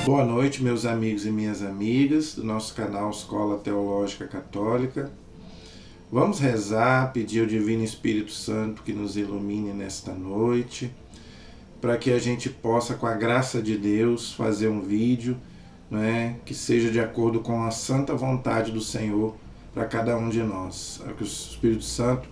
Boa noite, meus amigos e minhas amigas do nosso canal Escola Teológica Católica. Vamos rezar, pedir ao Divino Espírito Santo que nos ilumine nesta noite, para que a gente possa, com a graça de Deus, fazer um vídeo, né, que seja de acordo com a santa vontade do Senhor para cada um de nós. Que o Espírito Santo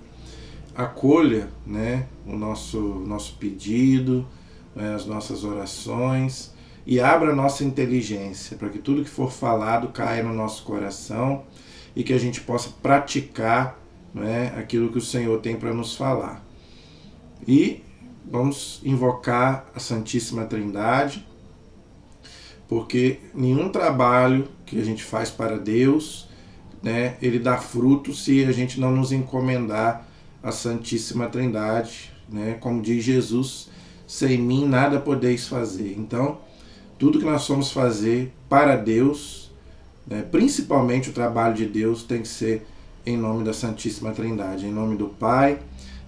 acolha, né, o nosso pedido, né, as nossas orações, e abra a nossa inteligência para que tudo que for falado caia no nosso coração e que a gente possa praticar, né, aquilo que o Senhor tem para nos falar. E vamos invocar a Santíssima Trindade, porque nenhum trabalho que a gente faz para Deus, né, ele dá fruto se a gente não nos encomendar à Santíssima Trindade, né, como diz Jesus, sem mim nada podeis fazer. Então, tudo que nós vamos fazer para Deus, né, principalmente o trabalho de Deus, tem que ser em nome da Santíssima Trindade. Em nome do Pai,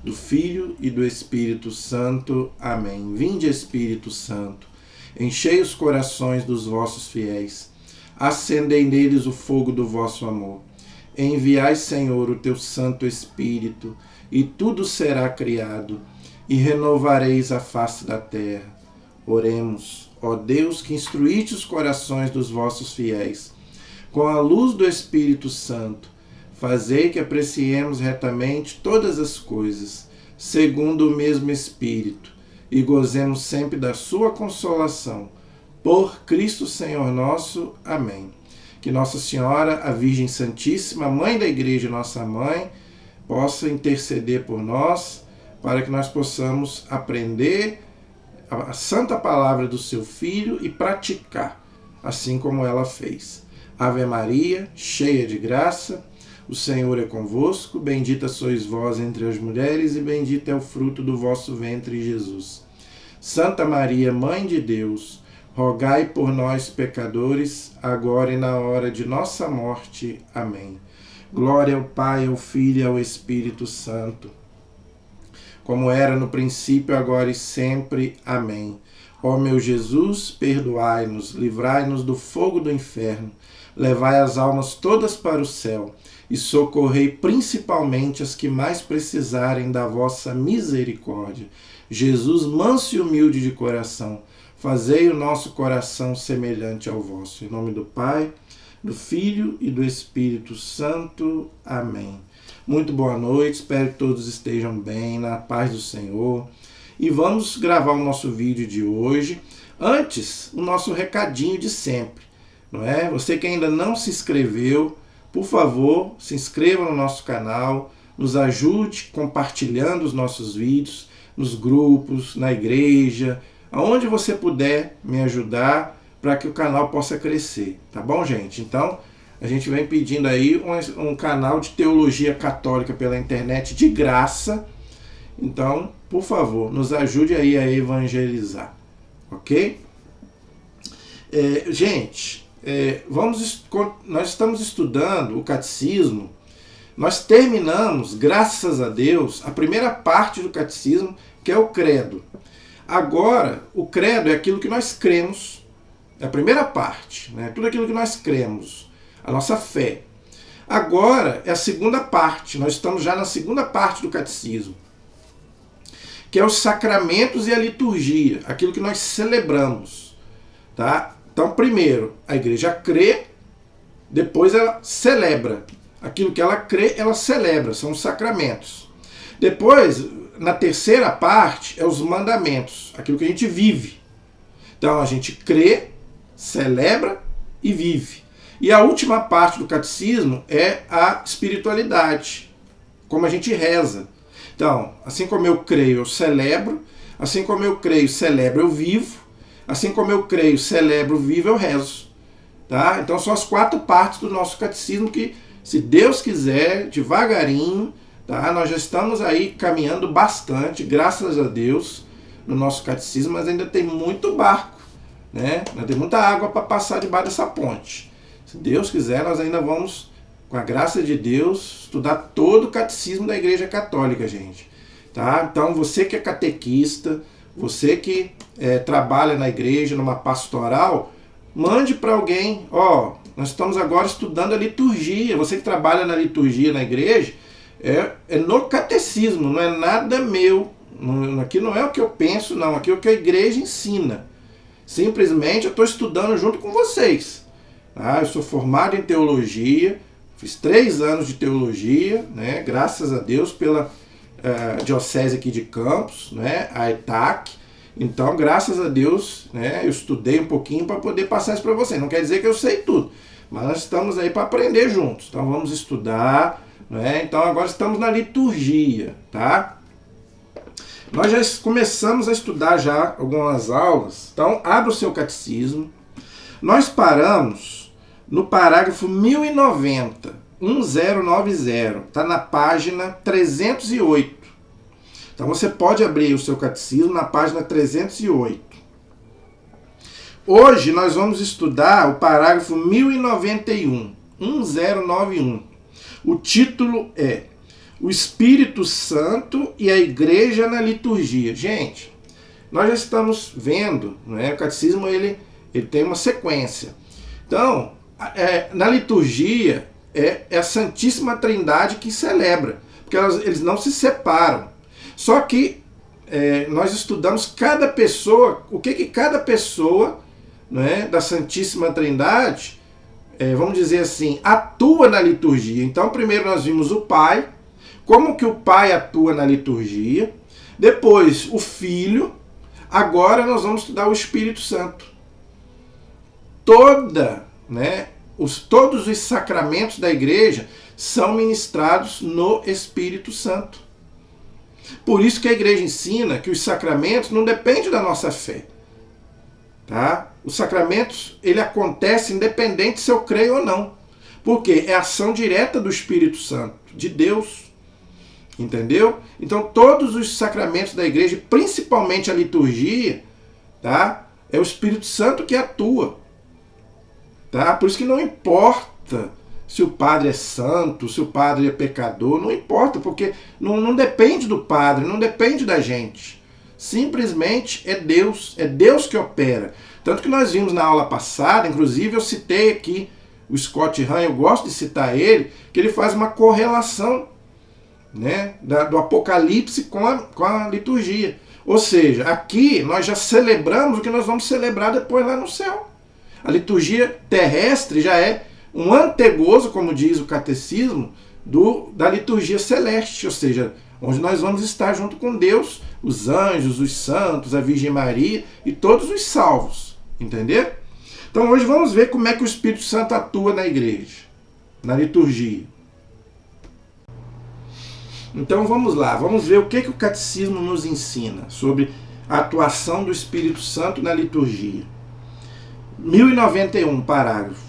do Filho e do Espírito Santo. Amém. Vinde, Espírito Santo, enchei os corações dos vossos fiéis, acendei neles o fogo do vosso amor. Enviai, Senhor, o teu Santo Espírito, e tudo será criado, e renovareis a face da terra. Oremos. Ó Deus, que instruíste os corações dos vossos fiéis, com a luz do Espírito Santo, fazei que apreciemos retamente todas as coisas, segundo o mesmo Espírito, e gozemos sempre da sua consolação. Por Cristo Senhor nosso. Amém. Que Nossa Senhora, a Virgem Santíssima, Mãe da Igreja, nossa Mãe, possa interceder por nós, para que nós possamos aprender a santa palavra do seu Filho e praticar, assim como ela fez. Ave Maria, cheia de graça, o Senhor é convosco, bendita sois vós entre as mulheres e bendito é o fruto do vosso ventre, Jesus. Santa Maria, Mãe de Deus, rogai por nós, pecadores, agora e na hora de nossa morte. Amém. Glória ao Pai, ao Filho e ao Espírito Santo, como era no princípio, agora e sempre. Amém. Ó meu Jesus, perdoai-nos, livrai-nos do fogo do inferno, levai as almas todas para o céu e socorrei principalmente as que mais precisarem da vossa misericórdia. Jesus, manso e humilde de coração, fazei o nosso coração semelhante ao vosso. Em nome do Pai, do Filho e do Espírito Santo. Amém. Muito boa noite, espero que todos estejam bem, na paz do Senhor. E vamos gravar o nosso vídeo de hoje. Antes, o nosso recadinho de sempre, não é? Você que ainda não se inscreveu, por favor, se inscreva no nosso canal, nos ajude compartilhando os nossos vídeos, nos grupos, na igreja, aonde você puder me ajudar para que o canal possa crescer, tá bom, gente? Então, a gente vem pedindo aí um canal de teologia católica pela internet de graça. Então, por favor, nos ajude aí a evangelizar, ok? Gente, nós estamos estudando o catecismo. Nós terminamos, graças a Deus, a primeira parte do catecismo, que é o credo. Agora, o credo é aquilo que nós cremos, é a primeira parte, né? Tudo aquilo que nós cremos, a nossa fé. Agora é a segunda parte, nós estamos já na segunda parte do catecismo, que é os sacramentos e a liturgia, aquilo que nós celebramos, tá? Então, primeiro, a igreja crê, depois ela celebra. Aquilo que ela crê, ela celebra, são os sacramentos. Depois, na terceira parte, é os mandamentos, aquilo que a gente vive. Então, a gente crê, celebra e vive. E a última parte do catecismo é a espiritualidade, como a gente reza. Então, assim como eu creio, eu celebro. Assim como eu creio, celebro, eu vivo. Assim como eu creio, celebro, vivo, eu rezo. Tá? Então, são as 4 partes do nosso catecismo que, se Deus quiser, devagarinho, tá? Nós já estamos aí caminhando bastante, graças a Deus, no nosso catecismo, mas ainda tem muito barco, né? Ainda tem muita água para passar debaixo dessa ponte. Se Deus quiser, nós ainda vamos, com a graça de Deus, estudar todo o catecismo da Igreja Católica, gente. Tá? Então, você que é catequista, você que trabalha na igreja, numa pastoral, Mande para alguém, ó, nós estamos agora estudando a liturgia. Você que trabalha na liturgia na igreja, é no catecismo, não é nada meu. Aqui não é o que eu penso, não. Aqui é o que a igreja ensina. Simplesmente eu estou estudando junto com vocês. Eu sou formado em teologia, fiz 3 anos de teologia, né? Graças a Deus pela diocese aqui de Campos, né? A ETAC. Então, graças a Deus, né? Eu estudei um pouquinho para poder passar isso para vocês. Não quer dizer que eu sei tudo, mas nós estamos aí para aprender juntos. Então, vamos estudar, né? Então, agora estamos na liturgia, tá? Nós já começamos a estudar já algumas aulas. Então, abra o seu catecismo. Nós paramos no parágrafo 1090, 1090. Está na página 308. Então, você pode abrir o seu catecismo na página 308. Hoje, nós vamos estudar o parágrafo 1091, 1091. O título é O Espírito Santo e a Igreja na Liturgia. Gente, nós já estamos vendo, né? O catecismo ele tem uma sequência. Então, na liturgia é a Santíssima Trindade que celebra, porque eles não se separam. Só que nós estudamos cada pessoa, o que cada pessoa, né, da Santíssima Trindade, vamos dizer assim, atua na liturgia. Então, primeiro nós vimos o Pai, como que o Pai atua na liturgia, depois o Filho, agora nós vamos estudar o Espírito Santo. Todos os sacramentos da igreja são ministrados no Espírito Santo. Por isso que a igreja ensina que os sacramentos não dependem da nossa fé. Tá? Os sacramentos, ele acontece independente se eu creio ou não. Porque é a ação direta do Espírito Santo, de Deus. Entendeu? Então todos os sacramentos da igreja, principalmente a liturgia, tá? É o Espírito Santo que atua. Tá? Por isso que não importa se o padre é santo, se o padre é pecador, não importa, porque não depende do padre, não depende da gente. Simplesmente é Deus que opera. Tanto que nós vimos na aula passada, inclusive eu citei aqui o Scott Hahn, eu gosto de citar ele, que ele faz uma correlação, né, do Apocalipse com a liturgia. Ou seja, aqui nós já celebramos o que nós vamos celebrar depois lá no céu. A liturgia terrestre já é um antegozo, como diz o catecismo, da liturgia celeste, ou seja, onde nós vamos estar junto com Deus, os anjos, os santos, a Virgem Maria e todos os salvos. Entendeu? Então hoje vamos ver como é que o Espírito Santo atua na igreja, na liturgia. Então vamos lá, vamos ver o que o catecismo nos ensina sobre a atuação do Espírito Santo na liturgia. 1091, parágrafo.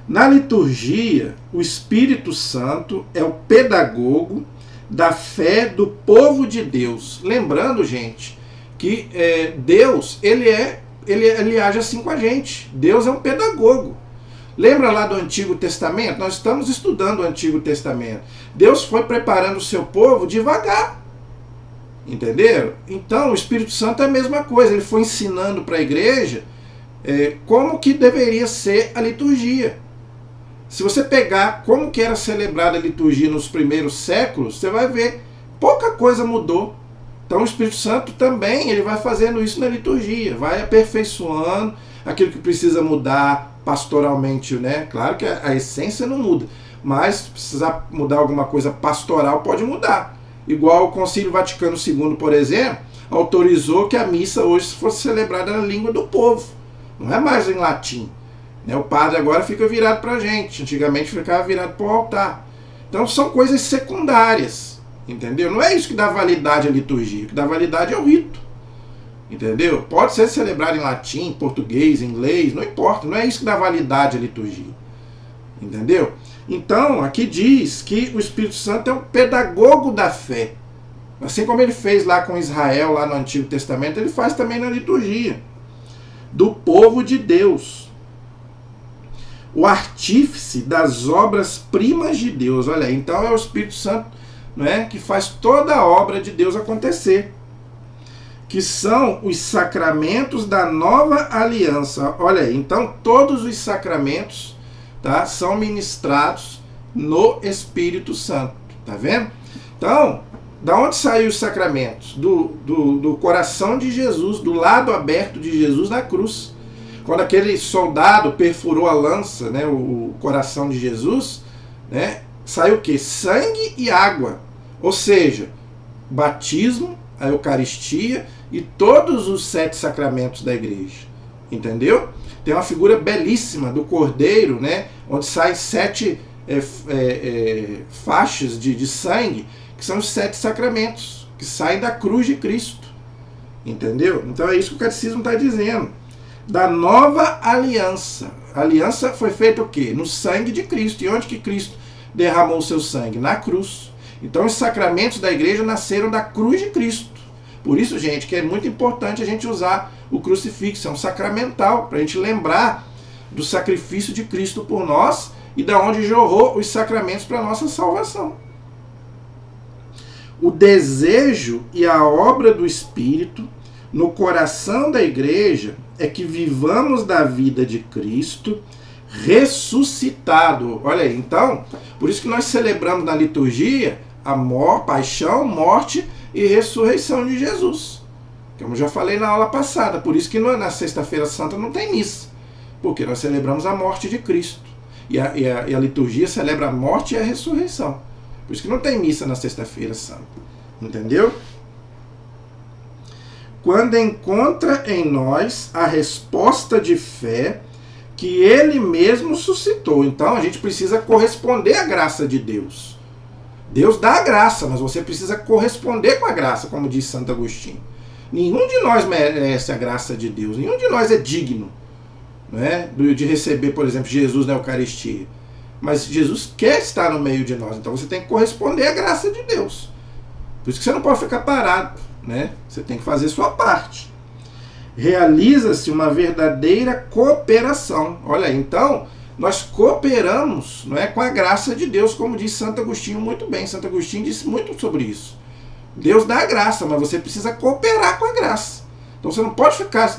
Na liturgia, o Espírito Santo é o pedagogo da fé do povo de Deus. Lembrando, gente, que Deus, ele age assim com a gente. Deus é um pedagogo. Lembra lá do Antigo Testamento? Nós estamos estudando o Antigo Testamento. Deus foi preparando o seu povo devagar. Entenderam? Então, o Espírito Santo é a mesma coisa. Ele foi ensinando para a igreja como que deveria ser a liturgia. Se você pegar como que era celebrada a liturgia nos primeiros séculos, você vai ver, pouca coisa mudou. Então o Espírito Santo também, ele vai fazendo isso na liturgia, vai aperfeiçoando aquilo que precisa mudar pastoralmente, né? Claro que a essência não muda, mas se precisar mudar alguma coisa pastoral, pode mudar. Igual o Concílio Vaticano II, por exemplo, autorizou que a missa hoje fosse celebrada na língua do povo, não é mais em latim. O padre agora fica virado para a gente, antigamente ficava virado para o altar. Então são coisas secundárias, entendeu? Não é isso que dá validade à liturgia, o que dá validade é o rito, entendeu? Pode ser celebrado em latim, português, inglês, não importa, não é isso que dá validade à liturgia, entendeu? Então aqui diz que o Espírito Santo é um pedagogo da fé, assim como ele fez lá com Israel, lá no Antigo Testamento, ele faz também na liturgia, do povo de Deus. O artífice das obras-primas de Deus. Olha aí, então é o Espírito Santo, não é, que faz toda a obra de Deus acontecer. que são os sacramentos da nova aliança. Olha aí, então todos os sacramentos, tá, são ministrados no Espírito Santo, tá vendo? Então, da onde saíram os sacramentos? Do coração de Jesus, do lado aberto de Jesus na cruz. Quando aquele soldado perfurou a lança, né, o coração de Jesus, né, saiu o quê? Sangue e água. Ou seja, batismo, a Eucaristia e todos os 7 sacramentos da igreja. Entendeu? Tem uma figura belíssima do Cordeiro, né, onde saem 7 faixas de sangue, que são os 7 sacramentos, que saem da cruz de Cristo. Entendeu? Então é isso que o catecismo está dizendo. Da nova aliança. A aliança foi feita o quê? No sangue de Cristo. E onde que Cristo derramou o seu sangue? Na cruz. Então os sacramentos da igreja nasceram da cruz de Cristo. Por isso, gente, que é muito importante a gente usar o crucifixo. É um sacramental, para a gente lembrar do sacrifício de Cristo por nós e da onde jorrou os sacramentos para a nossa salvação. O desejo e a obra do Espírito no coração da igreja é que vivamos da vida de Cristo ressuscitado. Olha aí, então, por isso que nós celebramos na liturgia a paixão, morte e ressurreição de Jesus. Como eu já falei na aula passada, por isso que na Sexta-feira Santa não tem missa, porque nós celebramos a morte de Cristo. E a liturgia celebra a morte e a ressurreição. Por isso que não tem missa na Sexta-feira Santa. Entendeu? Quando encontra em nós a resposta de fé que Ele mesmo suscitou. Então a gente precisa corresponder à graça de Deus. Deus dá a graça, mas você precisa corresponder com a graça, como diz Santo Agostinho. Nenhum de nós merece a graça de Deus. Nenhum de nós é digno, né, de receber, por exemplo, Jesus na Eucaristia. Mas Jesus quer estar no meio de nós. Então você tem que corresponder à graça de Deus. Por isso que você não pode ficar parado, né? Você tem que fazer sua parte. Realiza-se uma verdadeira cooperação. Olha aí, então, nós cooperamos, não é, com a graça de Deus, como diz Santo Agostinho muito bem. Santo Agostinho disse muito sobre isso. Deus dá a graça, mas você precisa cooperar com a graça. Então você não pode ficar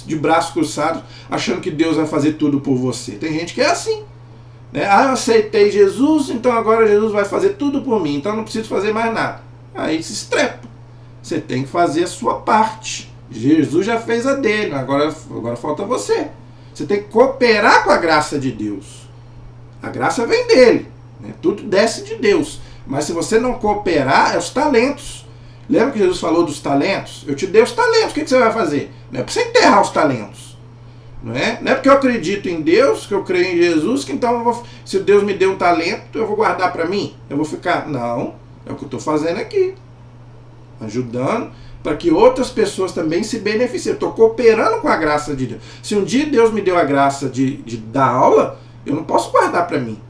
de braços cruzados achando que Deus vai fazer tudo por você. Tem gente que é assim, né? Ah, eu aceitei Jesus, então agora Jesus vai fazer tudo por mim, então eu não preciso fazer mais nada. Aí se estrepa. Você tem que fazer a sua parte. Jesus já fez a dele, agora falta você. Você tem que cooperar com a graça de Deus. A graça vem dele, né? Tudo desce de Deus. Mas se você não cooperar, é os talentos. Lembra que Jesus falou dos talentos? Eu te dei os talentos, o que você vai fazer? Não é para você enterrar os talentos. Não é porque eu acredito em Deus, que eu creio em Jesus, que então se Deus me deu um talento, eu vou guardar para mim? Eu vou ficar... Não, é o que eu estou fazendo aqui. Ajudando para que outras pessoas também se beneficiem. Eu estou cooperando com a graça de Deus. Se um dia Deus me deu a graça de dar aula, eu não posso guardar para mim.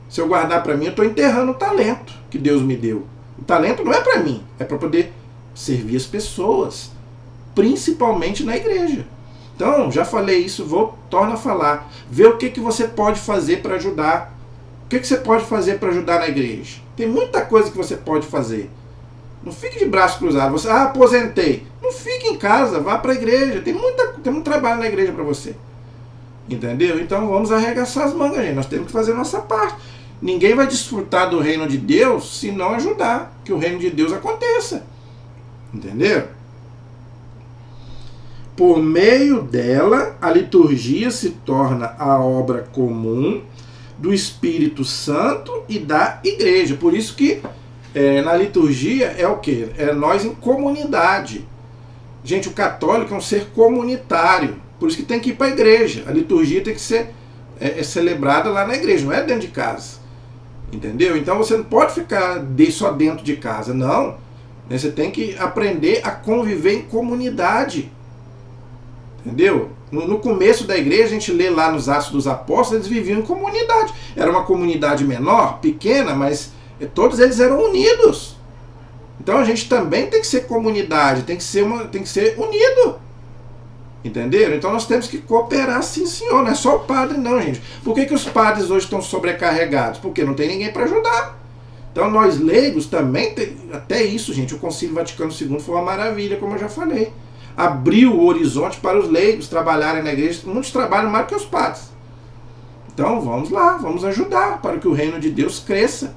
Se eu guardar para mim, eu estou enterrando o talento que Deus me deu. O talento não é para mim, é para poder servir as pessoas, principalmente na igreja. Então, já falei isso, torno a falar. Vê o que você pode fazer para ajudar. O que você pode fazer para ajudar na igreja? Tem muita coisa que você pode fazer. Não fique de braço cruzado. Você, aposentei. Não fique em casa, vá para a igreja. Tem muito trabalho na igreja para você. Entendeu? Então vamos arregaçar as mangas, gente. Nós temos que fazer a nossa parte. Ninguém vai desfrutar do reino de Deus se não ajudar que o reino de Deus aconteça. Entendeu? Por meio dela, a liturgia se torna a obra comum do Espírito Santo e da igreja. Por isso que na liturgia é o quê? É nós em comunidade. Gente, o católico é um ser comunitário. Por isso que tem que ir para a igreja. A liturgia tem que ser celebrada lá na igreja, não é dentro de casa. Entendeu? Então você não pode ficar só dentro de casa, não. Você tem que aprender a conviver em comunidade. Entendeu? No começo da igreja, a gente lê lá nos Atos dos Apóstolos, eles viviam em comunidade. Era uma comunidade menor, pequena, mas todos eles eram unidos. Então a gente também tem que ser comunidade, tem que ser unido. Entenderam? Então nós temos que cooperar, sim, senhor. Não é só o padre, não, gente. Por que os padres hoje estão sobrecarregados? Porque não tem ninguém para ajudar. Então nós leigos também, até isso, gente, o Concílio Vaticano II foi uma maravilha, como eu já falei. Abriu o horizonte para os leigos trabalharem na igreja. Muitos trabalham mais que os padres. Então vamos lá, vamos ajudar para que o reino de Deus cresça.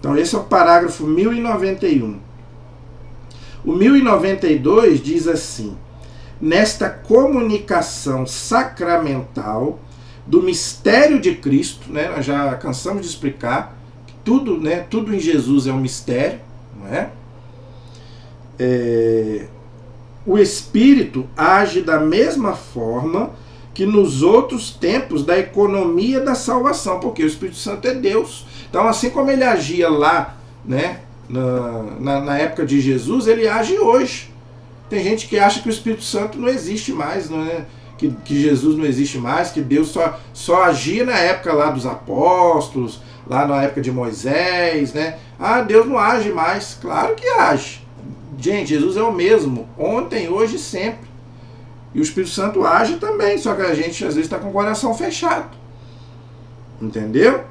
Então esse é o parágrafo 1091. O 1092 diz assim: nesta comunicação sacramental do mistério de Cristo, né, nós já cansamos de explicar que tudo, né, tudo em Jesus é um mistério, não é? O Espírito age da mesma forma que nos outros tempos da economia da salvação, porque o Espírito Santo é Deus. Então, assim como ele agia lá, né, na época de Jesus, ele age hoje. Tem gente que acha que o Espírito Santo não existe mais, não é? Que Jesus não existe mais, que Deus só agia na época lá dos apóstolos, lá na época de Moisés, né? Ah, Deus não age mais. Claro que age. Gente, Jesus é o mesmo, ontem, hoje e sempre. E o Espírito Santo age também, só que a gente às vezes está com o coração fechado. Entendeu?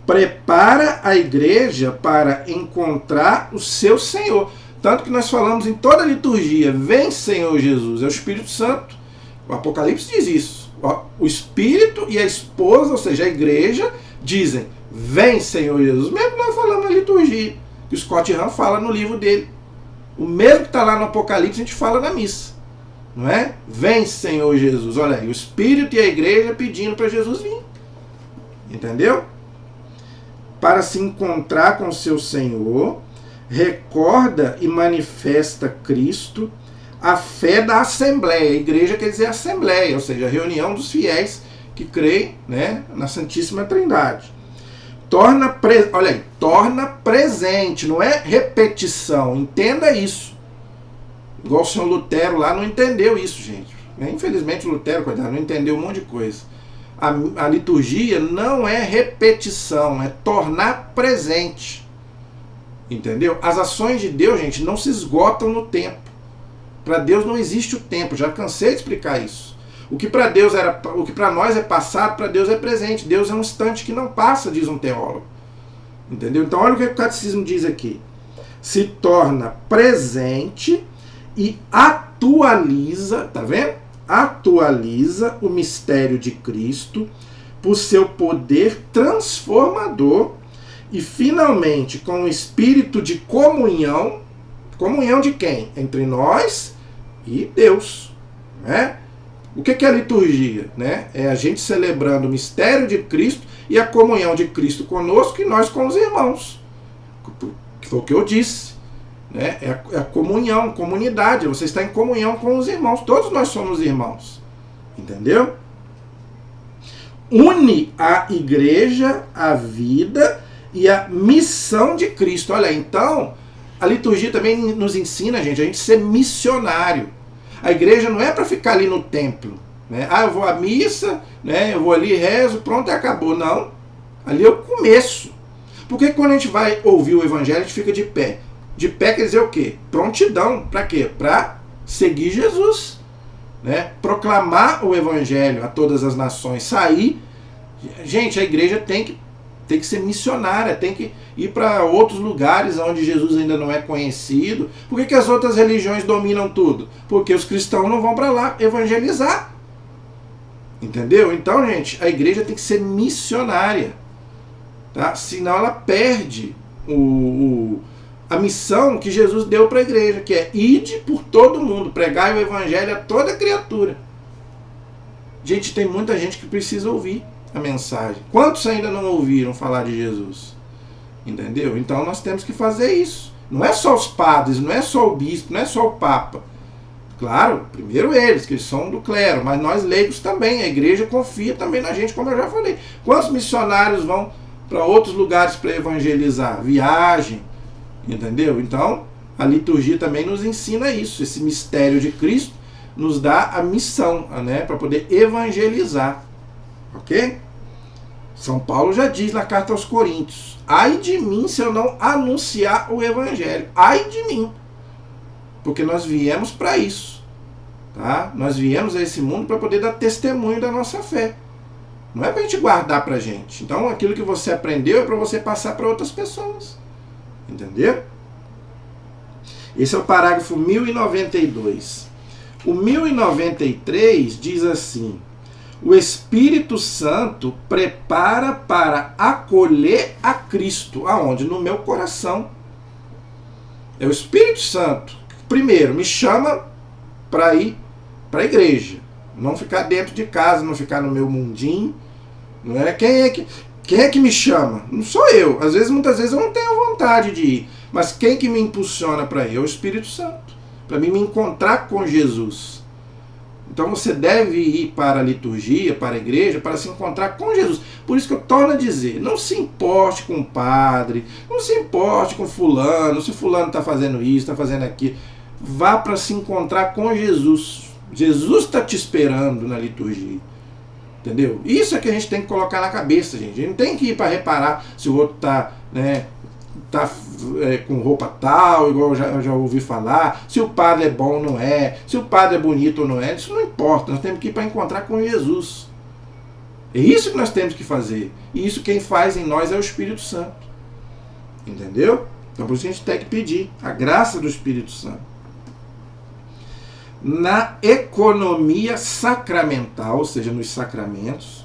Prepara a igreja para encontrar o seu Senhor. Tanto que nós falamos em toda a liturgia, vem Senhor Jesus, é o Espírito Santo. O Apocalipse diz isso. O Espírito e a esposa, ou seja, a igreja, dizem, vem Senhor Jesus. Mesmo nós falamos na liturgia, que o Scott Hahn fala no livro dele. O mesmo que está lá no Apocalipse, a gente fala na missa. Não é? Vem Senhor Jesus. Olha aí, o Espírito e a igreja pedindo para Jesus vir. Entendeu? Para se encontrar com o seu Senhor, recorda e manifesta Cristo, a fé da Assembleia. A igreja quer dizer Assembleia, ou seja, a reunião dos fiéis que creem, né, na Santíssima Trindade. Olha aí, torna presente, não é repetição, entenda isso. Igual o senhor Lutero lá não entendeu isso, gente. Infelizmente o Lutero, coitado, não entendeu um monte de coisa. A liturgia não é repetição, é tornar presente. Entendeu? As ações de Deus, gente, não se esgotam no tempo. Para Deus não existe o tempo, já cansei de explicar isso. O que para nós é passado, para Deus é presente. Deus é um instante que não passa, diz um teólogo. Entendeu? Então olha o que o catecismo diz aqui. Se torna presente e atualiza, tá vendo? Atualiza o mistério de Cristo por seu poder transformador e finalmente com o espírito de comunhão. Comunhão de quem? Entre nós e Deus, né? O que é a liturgia? Né? É a gente celebrando o mistério de Cristo e a comunhão de Cristo conosco e nós com os irmãos. Que foi o que eu disse. Né? É a comunhão, comunidade. Você está em comunhão com os irmãos. Todos nós somos irmãos. Entendeu? Une a igreja, a vida e a missão de Cristo. Olha, então, a liturgia também nos ensina, gente, a gente ser missionário. A igreja não é para ficar ali no templo, né? Ah, eu vou à missa, né? Eu vou ali, rezo, pronto, acabou. Não. Ali é o começo. Porque quando a gente vai ouvir o evangelho, a gente fica de pé. De pé quer dizer o quê? Prontidão. Para quê? Para seguir Jesus, né? Proclamar o evangelho a todas as nações. Sair. Gente, a igreja tem que ser missionária, tem que ir para outros lugares onde Jesus ainda não é conhecido. Por que as outras religiões dominam tudo? Porque os cristãos não vão para lá evangelizar. Entendeu? Então, gente, a igreja tem que ser missionária. Tá? Senão ela perde a missão que Jesus deu para a igreja, que é ide por todo mundo, pregai o evangelho a toda criatura. Gente, tem muita gente que precisa ouvir a mensagem. Quantos ainda não ouviram falar de Jesus? Entendeu? Então nós temos que fazer isso. Não é só os padres, não é só o bispo, não é só o papa. Claro, primeiro eles, que são do clero, mas nós leigos também. A igreja confia também na gente, como eu já falei. Quantos missionários vão para outros lugares para evangelizar? Viagem, entendeu? Então a liturgia também nos ensina isso. Esse mistério de Cristo nos dá a missão, né, para poder evangelizar. Ok? São Paulo já diz na carta aos Coríntios: ai de mim se eu não anunciar o evangelho. Ai de mim. Porque nós viemos para isso. Tá? Nós viemos a esse mundo para poder dar testemunho da nossa fé. Não é para a gente guardar para a gente. Então aquilo que você aprendeu é para você passar para outras pessoas. Entendeu? Esse é o parágrafo 1092. O 1093 diz assim: o Espírito Santo prepara para acolher a Cristo. Aonde? No meu coração. É o Espírito Santo que primeiro me chama para ir para a igreja. Não ficar dentro de casa, não ficar no meu mundinho. Não é? Quem é que me chama? Não sou eu. Às vezes, muitas vezes eu não tenho vontade de ir. Mas quem que me impulsiona para ir? É o Espírito Santo. Para mim me encontrar com Jesus. Então você deve ir para a liturgia, para a igreja, para se encontrar com Jesus. Por isso que eu torno a dizer, não se importe com o padre, não se importe com fulano, se fulano está fazendo isso, está fazendo aquilo. Vá para se encontrar com Jesus. Jesus está te esperando na liturgia. Entendeu? Isso é que a gente tem que colocar na cabeça, gente. A gente não tem que ir para reparar se o outro está, né, com roupa tal, igual eu já ouvi falar, se o padre é bom ou não é, se o padre é bonito ou não é, isso não importa. Nós temos que ir para encontrar com Jesus. É isso que nós temos que fazer. E isso quem faz em nós é o Espírito Santo. Entendeu? Então por isso a gente tem que pedir a graça do Espírito Santo. Na economia sacramental, ou seja, nos sacramentos,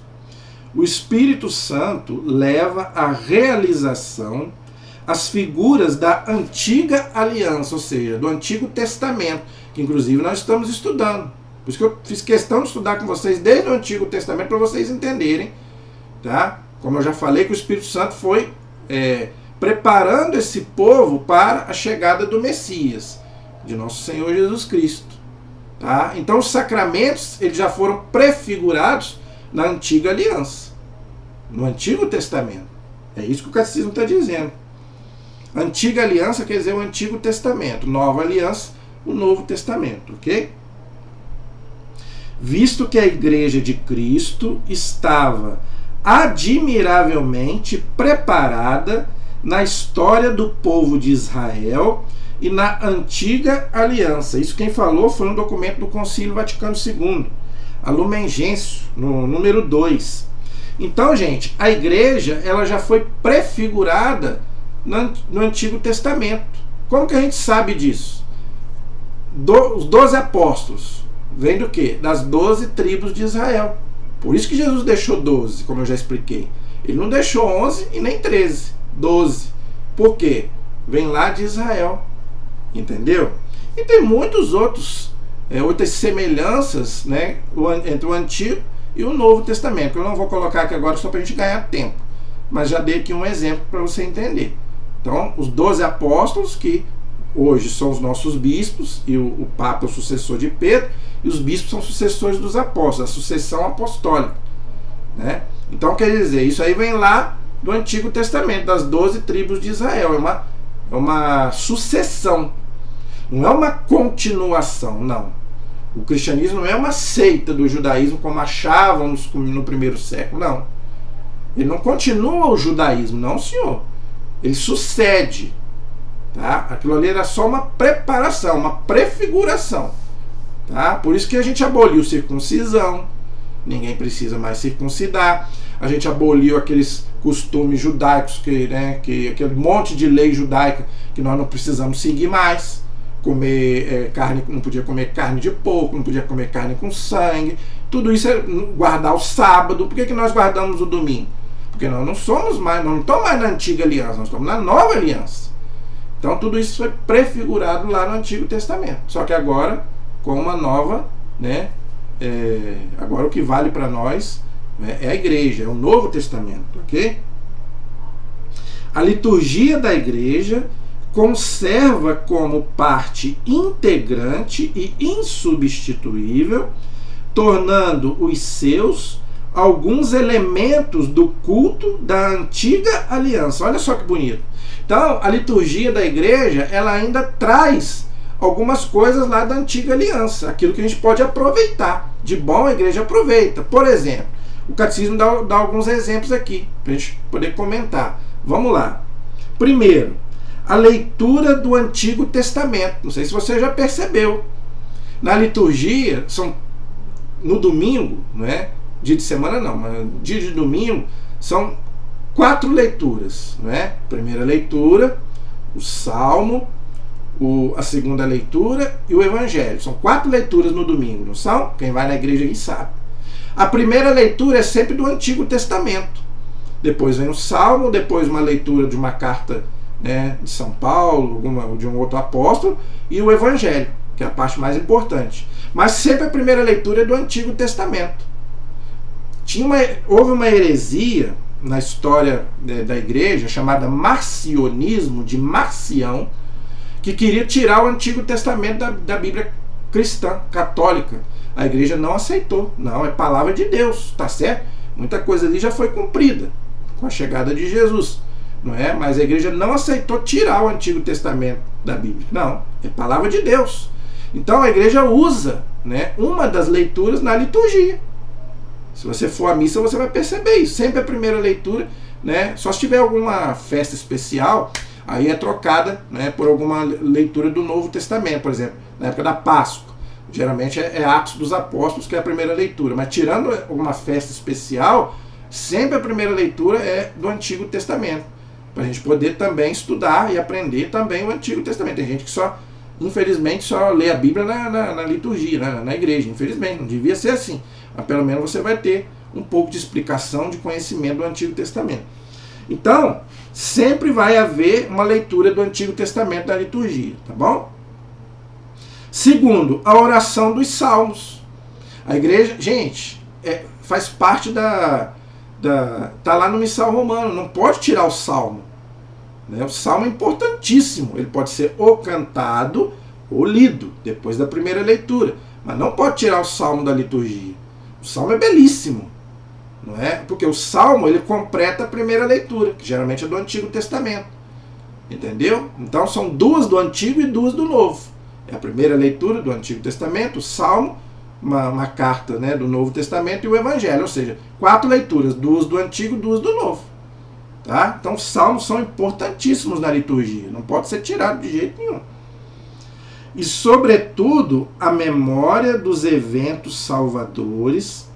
o Espírito Santo leva à realização as figuras da antiga aliança, ou seja, do Antigo Testamento, que inclusive nós estamos estudando. Por isso que eu fiz questão de estudar com vocês desde o Antigo Testamento, para vocês entenderem, tá? Como eu já falei, que o Espírito Santo foi preparando esse povo para a chegada do Messias, de nosso Senhor Jesus Cristo. Tá? Então os sacramentos eles já foram prefigurados na antiga aliança, no Antigo Testamento. É isso que o catecismo está dizendo. Antiga aliança quer dizer o Antigo Testamento, nova aliança, o Novo Testamento, ok? Visto que a Igreja de Cristo estava admiravelmente preparada na história do povo de Israel e na antiga aliança. Isso quem falou foi um documento do Concílio Vaticano II, a Lumen Gentium, no número 2. Então, gente, a igreja ela já foi prefigurada no Antigo Testamento. Como que a gente sabe disso? Os 12 apóstolos vem do quê? Das 12 tribos de Israel. Por isso que Jesus deixou 12, como eu já expliquei. Ele não deixou 11 e nem 13, 12. Por quê? Vem lá de Israel. Entendeu? E tem muitos outras semelhanças, né, entre o Antigo e o Novo Testamento, que eu não vou colocar aqui agora só para a gente ganhar tempo, mas já dei aqui um exemplo para você entender. Então, os 12 apóstolos, que hoje são os nossos bispos, e o Papa é o sucessor de Pedro, e os bispos são sucessores dos apóstolos, a sucessão apostólica, né? Então, quer dizer, isso aí vem lá do Antigo Testamento, das 12 tribos de Israel. É uma sucessão, não é uma continuação, não. O cristianismo não é uma seita do judaísmo como achavam no primeiro século, não. Ele não continua o judaísmo, não, senhor. Ele sucede, tá? Aquilo ali era só uma preparação, uma prefiguração, tá? Por isso que a gente aboliu circuncisão, ninguém precisa mais circuncidar. A gente aboliu aqueles costumes judaicos, aquele monte de lei judaica que nós não precisamos seguir mais. Comer carne, não podia comer carne de porco, não podia comer carne com sangue. Tudo isso é guardar o sábado. Por que nós guardamos o domingo? Porque nós não somos mais, nós não estamos mais na antiga aliança, nós estamos na nova aliança. Então tudo isso foi prefigurado lá no Antigo Testamento. Só que agora, com uma nova, né? Agora o que vale para nós é a igreja, é o Novo Testamento, ok? A liturgia da igreja conserva como parte integrante e insubstituível, tornando os seus alguns elementos do culto da antiga aliança. Olha só que bonito. Então, a liturgia da igreja, ela ainda traz algumas coisas lá da antiga aliança, aquilo que a gente pode aproveitar. De bom, a igreja aproveita. Por exemplo, o catecismo dá alguns exemplos aqui, para a gente poder comentar. Vamos lá. Primeiro, a leitura do Antigo Testamento. Não sei se você já percebeu. Na liturgia, no domingo, né, dia de semana não, mas dia de domingo são 4 leituras, não é? Primeira leitura, o Salmo, a segunda leitura e o Evangelho. São 4 leituras no domingo, não são? Quem vai na igreja aí sabe. A primeira leitura é sempre do Antigo Testamento. Depois vem o Salmo, depois uma leitura de uma carta, né, de São Paulo, de um outro apóstolo, e o Evangelho, que é a parte mais importante. Mas sempre a primeira leitura é do Antigo Testamento. Houve uma heresia na história da igreja chamada marcionismo, de Marcião, que queria tirar o Antigo Testamento da Bíblia cristã, católica. A igreja não aceitou. Não, é palavra de Deus, tá certo? Muita coisa ali já foi cumprida com a chegada de Jesus, não é? Mas a igreja não aceitou tirar o Antigo Testamento da Bíblia. Não, é palavra de Deus. Então a igreja usa, né, uma das leituras na liturgia. Se você for à missa, você vai perceber isso. Sempre a primeira leitura, né, só se tiver alguma festa especial, aí é trocada, né, por alguma leitura do Novo Testamento, por exemplo, na época da Páscoa. Geralmente é Atos dos Apóstolos, que é a primeira leitura. Mas tirando alguma festa especial, sempre a primeira leitura é do Antigo Testamento. Para a gente poder também estudar e aprender também o Antigo Testamento. Tem gente que só, infelizmente, só lê a Bíblia na liturgia, na igreja. Infelizmente, não devia ser assim. Mas pelo menos você vai ter um pouco de explicação, de conhecimento do Antigo Testamento. Então, sempre vai haver uma leitura do Antigo Testamento na liturgia, tá bom? Segundo, a oração dos salmos. A igreja, gente, faz parte tá lá no missal romano, não pode tirar o salmo, né? O salmo é importantíssimo, ele pode ser ou cantado ou lido depois da primeira leitura, mas não pode tirar o salmo da liturgia. O salmo é belíssimo, não é? Porque o salmo ele completa a primeira leitura, que geralmente é do Antigo Testamento, entendeu? Então são 2 do Antigo e 2 do Novo. É a primeira leitura do Antigo Testamento, o Salmo, uma carta, né, do Novo Testamento e o Evangelho. Ou seja, 4 leituras, 2 do Antigo e 2 do Novo. Tá? Então os salmos são importantíssimos na liturgia. Não pode ser tirado de jeito nenhum. E, sobretudo, a memória dos eventos salvadores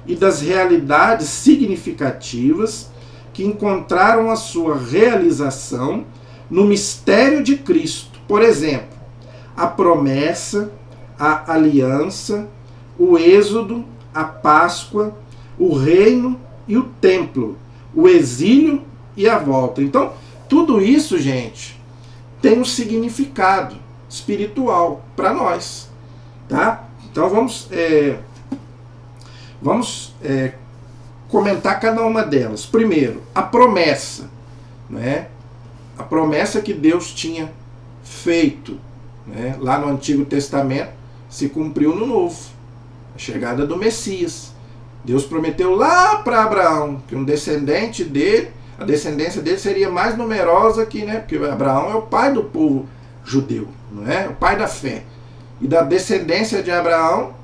e das realidades significativas que encontraram a sua realização no mistério de Cristo. Por exemplo, a promessa, a aliança, o êxodo, a Páscoa, o reino e o templo, o exílio e a volta. Então, tudo isso, gente, tem um significado espiritual para nós, tá? Então vamos comentar cada uma delas. Primeiro, a promessa, né? A promessa que Deus tinha feito, né, lá no Antigo Testamento, se cumpriu no Novo. A chegada do Messias. Deus prometeu lá para Abraão que um descendente dele, a descendência dele seria mais numerosa que, né, porque Abraão é o pai do povo judeu, não é? O pai da fé. E da descendência de Abraão,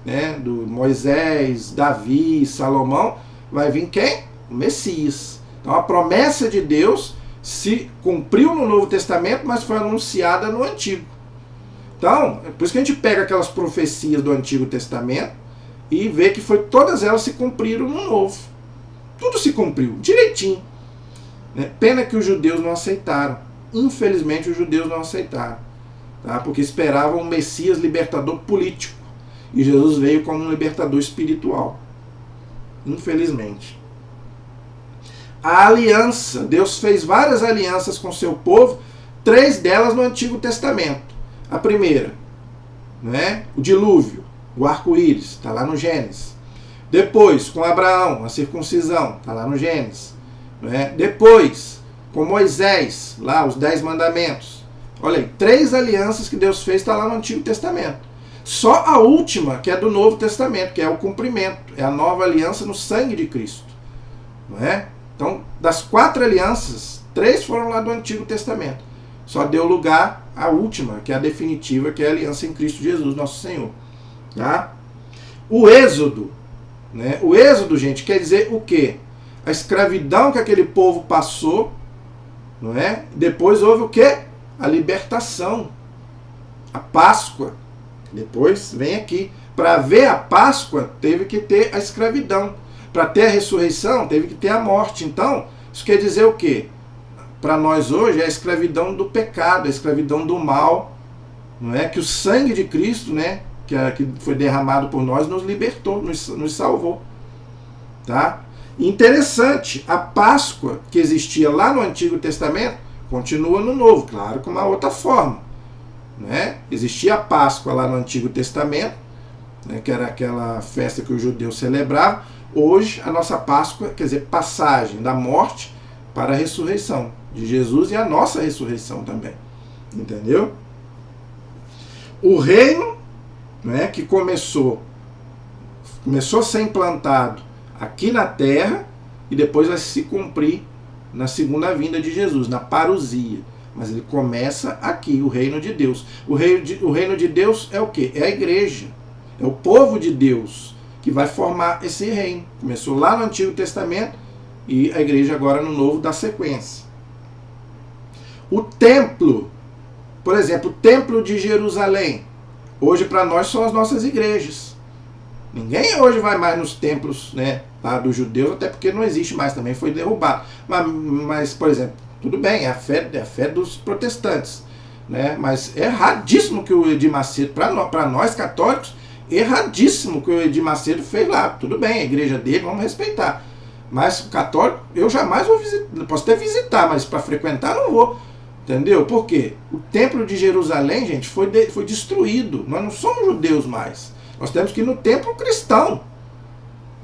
né, do Moisés, Davi, Salomão, vai vir quem? O Messias. Então a promessa de Deus se cumpriu no Novo Testamento, mas foi anunciada no Antigo. Então, é por isso que a gente pega aquelas profecias do Antigo Testamento e vê que todas elas se cumpriram no Novo. Tudo se cumpriu, direitinho. Pena que os judeus não aceitaram. Infelizmente, os judeus não aceitaram. Tá? Porque esperavam um Messias libertador político. E Jesus veio como um libertador espiritual. Infelizmente. A aliança. Deus fez várias alianças com seu povo, 3 delas no Antigo Testamento. A primeira, né, o dilúvio, o arco-íris, está lá no Gênesis. Depois, com Abraão, a circuncisão, está lá no Gênesis. Né? Depois, com Moisés, lá os 10 mandamentos. Olha aí, 3 alianças que Deus fez, está lá no Antigo Testamento. Só a última, que é do Novo Testamento, que é o cumprimento, é a nova aliança no sangue de Cristo. Não é? Então, das 4 alianças, 3 foram lá do Antigo Testamento. Só deu lugar à última, que é a definitiva, que é a aliança em Cristo Jesus, nosso Senhor. Tá? O êxodo, né? O êxodo, gente, quer dizer o quê? A escravidão que aquele povo passou, não é? Depois houve o quê? A libertação. A Páscoa. Depois vem aqui para haver a Páscoa, teve que ter a escravidão. Para ter a ressurreição, teve que ter a morte. Então, isso quer dizer o quê? Para nós hoje é a escravidão do pecado, a escravidão do mal, não é? Que o sangue de Cristo, né, que foi derramado por nós, nos libertou, nos salvou. Tá? Interessante, a Páscoa que existia lá no Antigo Testamento continua no Novo, claro, com uma outra forma. Né? Existia a Páscoa lá no Antigo Testamento, né, que era aquela festa que os judeus celebravam. Hoje, a nossa Páscoa, quer dizer, passagem da morte para a ressurreição de Jesus e a nossa ressurreição também. Entendeu? O reino, né, que começou a ser implantado aqui na terra e depois vai se cumprir na segunda vinda de Jesus, na parousia. Mas ele começa aqui, o reino de Deus. O reino de Deus é o quê? É a igreja. É o povo de Deus que vai formar esse reino. Começou lá no Antigo Testamento e a igreja agora no Novo dá sequência. O templo, por exemplo, o templo de Jerusalém, hoje para nós são as nossas igrejas. Ninguém hoje vai mais nos templos, né, lá dos judeus, até porque não existe mais, também foi derrubado. Mas por exemplo, tudo bem, é a fé dos protestantes, né? Mas é erradíssimo que o Edir Macedo, para nós católicos, erradíssimo que o Edir Macedo fez lá. Tudo bem, a igreja dele, vamos respeitar. Mas católico, eu jamais vou visitar. Posso até visitar, mas para frequentar não vou. Entendeu? Por quê? O templo de Jerusalém, gente, foi destruído. Nós não somos judeus mais. Nós temos que ir no templo cristão.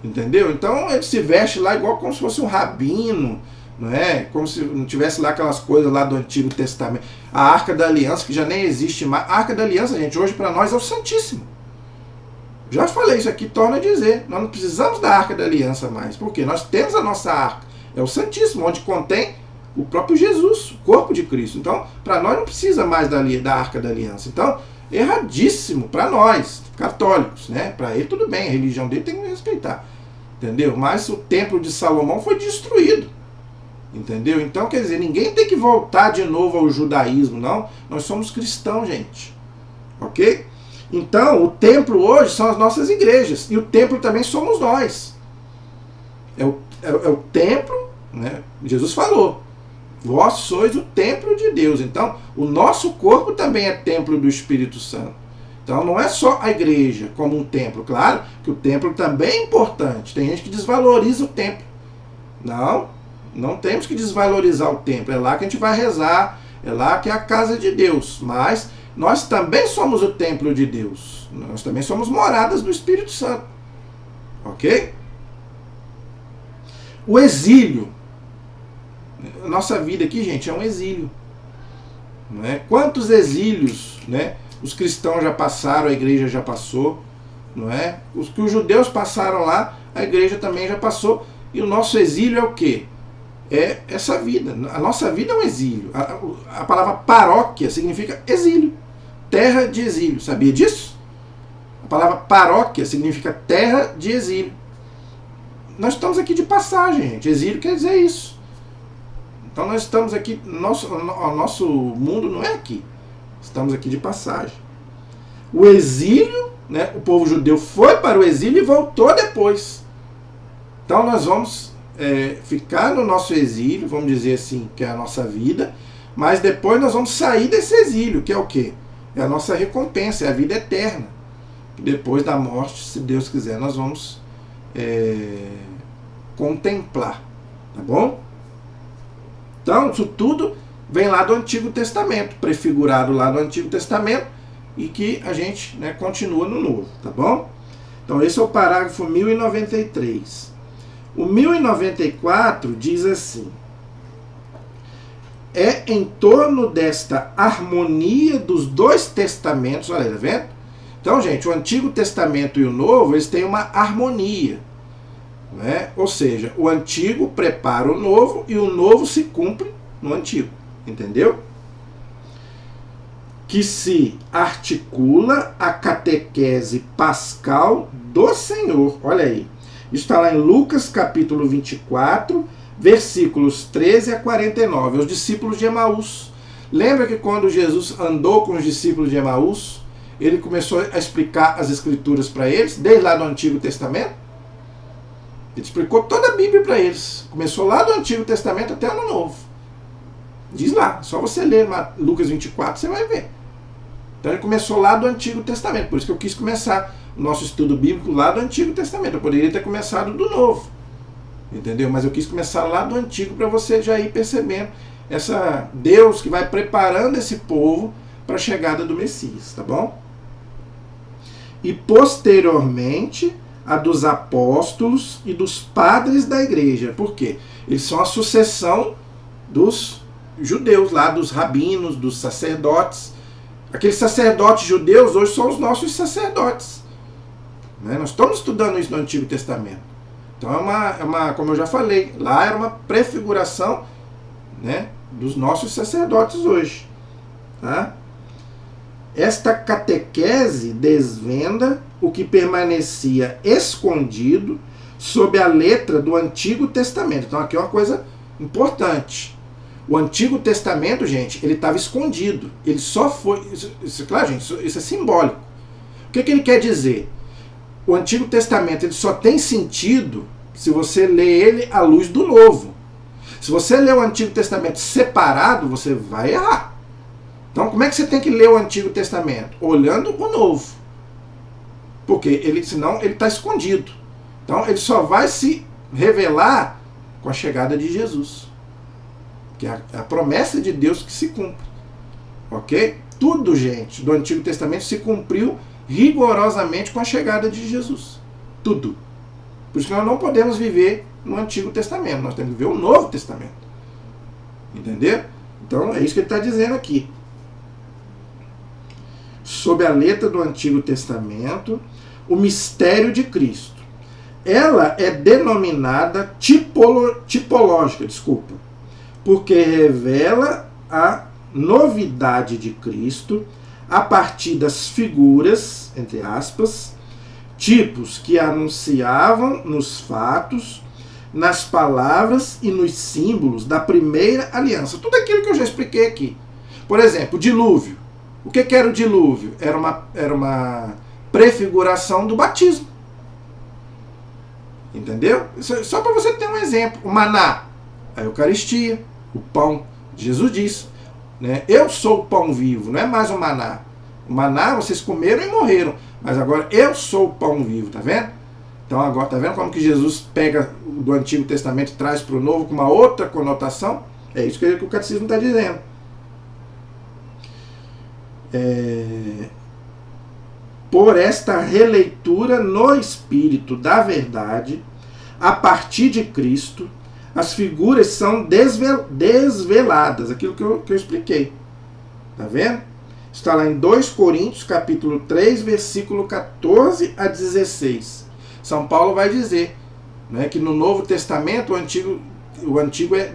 Entendeu? Então ele se veste lá igual como se fosse um rabino, não é? Como se não tivesse lá aquelas coisas lá do Antigo Testamento. A Arca da Aliança, que já nem existe mais. A Arca da Aliança, gente, hoje para nós é o Santíssimo. Já falei isso aqui, torno a dizer. Nós não precisamos da Arca da Aliança mais. Por quê? Nós temos a nossa Arca. É o Santíssimo, onde contém o próprio Jesus, o corpo de Cristo. Então, para nós não precisa mais da Arca da Aliança. Então, erradíssimo para nós, católicos, né? Para ele tudo bem, a religião dele tem que respeitar. Entendeu? Mas o templo de Salomão foi destruído. Entendeu? Então, quer dizer, ninguém tem que voltar de novo ao judaísmo, não. Nós somos cristãos, gente. Ok? Então, o templo hoje são as nossas igrejas. E o templo também somos nós. É o templo, né? Jesus falou. Vós sois o templo de Deus. Então, o nosso corpo também é templo do Espírito Santo. Então, não é só a igreja como um templo. Claro que o templo também é importante. Tem gente que desvaloriza o templo. Não temos que desvalorizar o templo. É lá que a gente vai rezar. É lá que é a casa de Deus. Mas nós também somos o templo de Deus. Nós também somos moradas do Espírito Santo. Ok? O exílio. A nossa vida aqui, gente, é um exílio. Não é? Quantos exílios, né, os cristãos já passaram, a igreja já passou. Não é? Os que os judeus passaram lá, a igreja também já passou. E o nosso exílio é o quê? É essa vida. A nossa vida é um exílio. A palavra paróquia significa exílio. Terra de exílio. Sabia disso? A palavra paróquia significa terra de exílio. Nós estamos aqui de passagem, gente. Exílio quer dizer isso. Então nós estamos aqui, o nosso mundo não é aqui. Estamos aqui de passagem. O exílio, né, o povo judeu foi para o exílio e voltou depois. Então nós vamos ficar no nosso exílio, vamos dizer assim, que é a nossa vida, mas depois nós vamos sair desse exílio, que é o quê? É a nossa recompensa, é a vida eterna. Depois da morte, se Deus quiser, nós vamos contemplar. Tá bom? Então, isso tudo vem lá do Antigo Testamento, prefigurado lá do Antigo Testamento, e que a gente, né, continua no Novo, tá bom? Então, esse é o parágrafo 1093. O 1094 diz assim: é em torno desta harmonia dos dois testamentos, olha, tá vendo? Então, gente, o Antigo Testamento e o Novo, eles têm uma harmonia. Né? Ou seja, o Antigo prepara o Novo e o Novo se cumpre no Antigo. Entendeu? Que se articula a catequese pascal do Senhor. Olha aí. Isso está lá em Lucas capítulo 24, versículos 13 a 49. Os discípulos de Emaús. Lembra que quando Jesus andou com os discípulos de Emaús, ele começou a explicar as escrituras para eles, desde lá do Antigo Testamento. Ele explicou toda a Bíblia para eles. Começou lá do Antigo Testamento até no Novo. Diz lá, só você ler Lucas 24, você vai ver. Então ele começou lá do Antigo Testamento. Por isso que eu quis começar o nosso estudo bíblico lá do Antigo Testamento. Eu poderia ter começado do Novo. Entendeu? Mas eu quis começar lá do Antigo para você já ir percebendo essa Deus que vai preparando esse povo para a chegada do Messias, tá bom? E posteriormente a dos apóstolos e dos padres da igreja. Por quê? Eles são a sucessão dos judeus lá, dos rabinos, dos sacerdotes. Aqueles sacerdotes judeus hoje são os nossos sacerdotes. Né? Nós estamos estudando isso no Antigo Testamento. Então como eu já falei, lá era uma prefiguração, né, dos nossos sacerdotes hoje. Tá? Esta catequese desvenda o que permanecia escondido sob a letra do Antigo Testamento. Então aqui é uma coisa importante. O Antigo Testamento, gente, ele estava escondido. Ele só foi... claro, gente, isso é simbólico. O que ele quer dizer? O Antigo Testamento ele só tem sentido se você lê ele à luz do Novo. Se você lê o Antigo Testamento separado, você vai errar. Então, como é que você tem que ler o Antigo Testamento? Olhando o Novo. Porque senão ele está escondido. Então, ele só vai se revelar com a chegada de Jesus. Que é a promessa de Deus que se cumpre. Ok? Tudo, gente, do Antigo Testamento se cumpriu rigorosamente com a chegada de Jesus. Tudo. Por isso que nós não podemos viver no Antigo Testamento. Nós temos que viver o Novo Testamento. Entendeu? Então, é isso que ele está dizendo aqui. Sob a letra do Antigo Testamento, o mistério de Cristo. Ela é denominada tipológica, porque revela a novidade de Cristo a partir das figuras, entre aspas, tipos que anunciavam nos fatos, nas palavras e nos símbolos da primeira aliança. Tudo aquilo que eu já expliquei aqui. Por exemplo, o dilúvio. O que era o dilúvio? Era uma prefiguração do batismo. Entendeu? Só para você ter um exemplo. O maná, a Eucaristia, o pão. Jesus disse, né? Eu sou o pão vivo, não é mais o maná. O maná vocês comeram e morreram. Mas agora eu sou o pão vivo, tá vendo? Então agora, tá vendo como que Jesus pega do Antigo Testamento e traz para o Novo com uma outra conotação? É isso que o Catecismo está dizendo. Por esta releitura no Espírito da verdade, a partir de Cristo, as figuras são desveladas, aquilo que eu expliquei. Tá vendo? Está lá em 2 Coríntios, capítulo 3, versículo 14 a 16. São Paulo vai dizer, né, que no Novo Testamento o Antigo é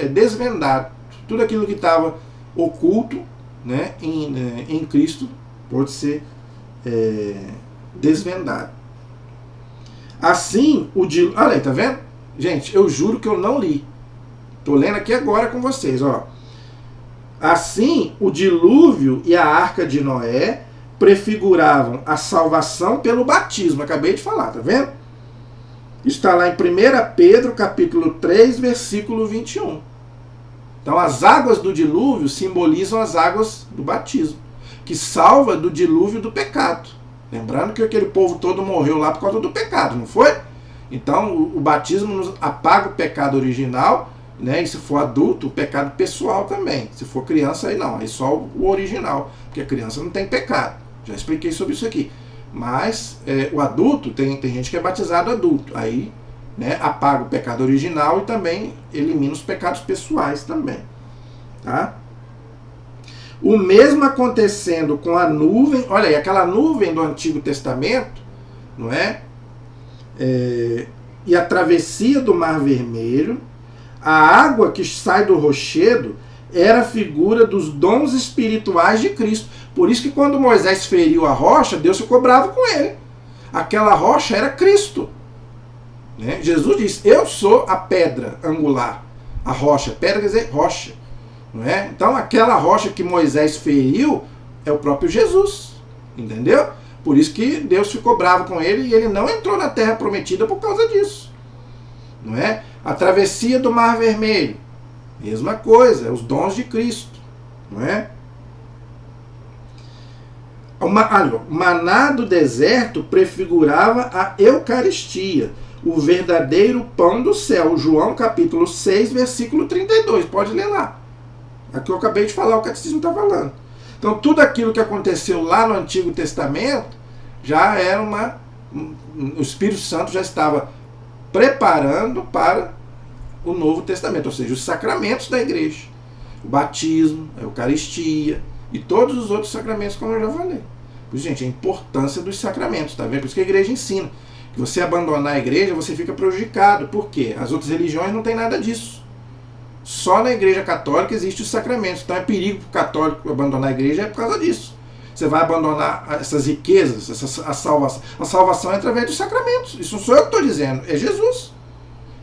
desvendado. Tudo aquilo que estava oculto, né, em Cristo pode ser desvendado. Assim, olha aí, tá vendo? Gente, eu juro que eu não li. Estou lendo aqui agora com vocês, ó. Assim, o dilúvio e a arca de Noé prefiguravam a salvação pelo batismo. Acabei de falar, tá vendo? Está lá em 1 Pedro, capítulo 3, versículo 21. Então, as águas do dilúvio simbolizam as águas do batismo, que salva do dilúvio do pecado. Lembrando que aquele povo todo morreu lá por causa do pecado, não foi? Então, o batismo nos apaga o pecado original, né? E se for adulto, o pecado pessoal também. Se for criança, aí não, aí só o original, porque a criança não tem pecado. Já expliquei sobre isso aqui. Mas o adulto, tem gente que é batizado adulto, aí, né, apaga o pecado original e também elimina os pecados pessoais também. Tá? O mesmo acontecendo com a nuvem, olha aí, aquela nuvem do Antigo Testamento, não é? E a travessia do Mar Vermelho, a água que sai do rochedo era a figura dos dons espirituais de Cristo. Por isso que quando Moisés feriu a rocha, Deus ficou bravo com ele. Aquela rocha era Cristo. Né? Jesus disse, eu sou a pedra angular. A rocha, pedra quer dizer rocha. Não é? Então aquela rocha que Moisés feriu é o próprio Jesus. Entendeu? Por isso que Deus ficou bravo com ele e ele não entrou na terra prometida por causa disso. Não é? A travessia do Mar Vermelho, mesma coisa, os dons de Cristo. Não é? O maná do deserto prefigurava a Eucaristia, o verdadeiro pão do céu. João capítulo 6, versículo 32. Pode ler lá. Aqui eu acabei de falar, o catecismo está falando. Então tudo aquilo que aconteceu lá no Antigo Testamento já era o Espírito Santo já estava preparando para o Novo Testamento, ou seja, os sacramentos da igreja. O batismo, a Eucaristia e todos os outros sacramentos, como eu já falei. Por isso, gente, a importância dos sacramentos, tá vendo? Por isso que a igreja ensina. Que você abandonar a igreja, você fica prejudicado. Por quê? As outras religiões não tem nada disso. Só na igreja católica existem os sacramentos. Então é perigo para o católico abandonar a igreja é por causa disso. Você vai abandonar essas riquezas, a salvação. A salvação é através dos sacramentos. Isso não sou eu que estou dizendo, é Jesus.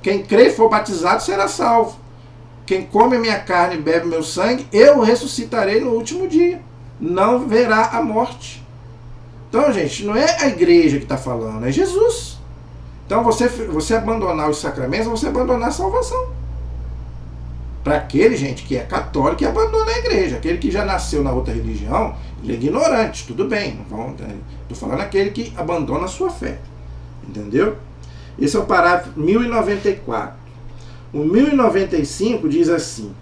Quem crê e for batizado será salvo. Quem come minha carne e bebe meu sangue, eu ressuscitarei no último dia. Não verá a morte. Então, gente, não é a igreja que está falando, é Jesus. Então, você abandonar os sacramentos, você abandonar a salvação. Para aquele, gente, que é católico e abandona a igreja. Aquele que já nasceu na outra religião, ele é ignorante, tudo bem. Estou falando aquele que abandona a sua fé. Entendeu? Esse é o parágrafo 1094. O 1095 diz assim: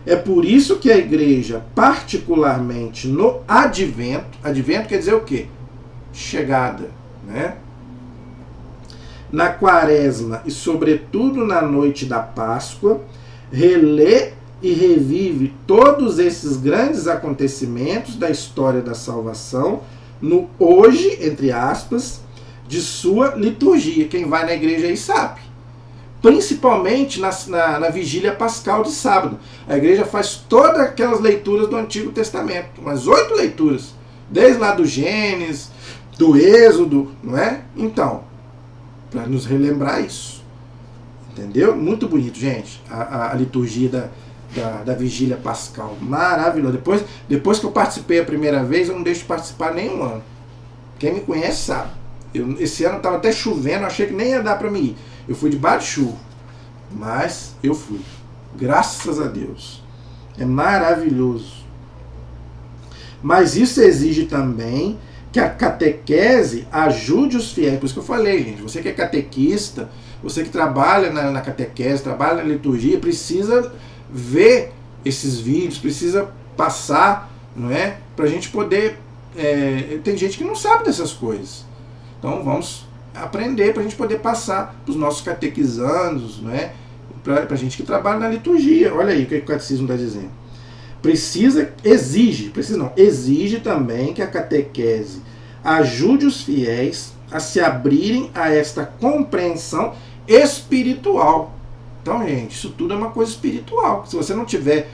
é por isso que a igreja, particularmente no advento quer dizer o quê? Chegada, né? Na quaresma e sobretudo na noite da Páscoa, relê e revive todos esses grandes acontecimentos da história da salvação no hoje, entre aspas, de sua liturgia. Quem vai na igreja aí sabe. Principalmente na vigília pascal de sábado. A igreja faz todas aquelas leituras do Antigo Testamento, umas 8 leituras, desde lá do Gênesis, do Êxodo, não é? Então, para nos relembrar isso. Entendeu? Muito bonito, gente, a liturgia da vigília pascal. Maravilhoso. Depois que eu participei a primeira vez, eu não deixo de participar nenhum ano. Quem me conhece sabe. Esse ano estava até chovendo, achei que nem ia dar para mim ir. Eu fui debaixo de chuva, mas eu fui. Graças a Deus. É maravilhoso. Mas isso exige também que a catequese ajude os fiéis. Por isso que eu falei, gente, você que é catequista, você que trabalha na catequese, trabalha na liturgia, precisa ver esses vídeos, precisa passar, não é? Para a gente poder... tem gente que não sabe dessas coisas. Então vamos aprender para a gente poder passar para os nossos catequizandos, não é? Para a gente que trabalha na liturgia. Olha aí o que o catecismo está dizendo. Exige também que a catequese ajude os fiéis a se abrirem a esta compreensão espiritual. Então, gente, isso tudo é uma coisa espiritual. Se você não tiver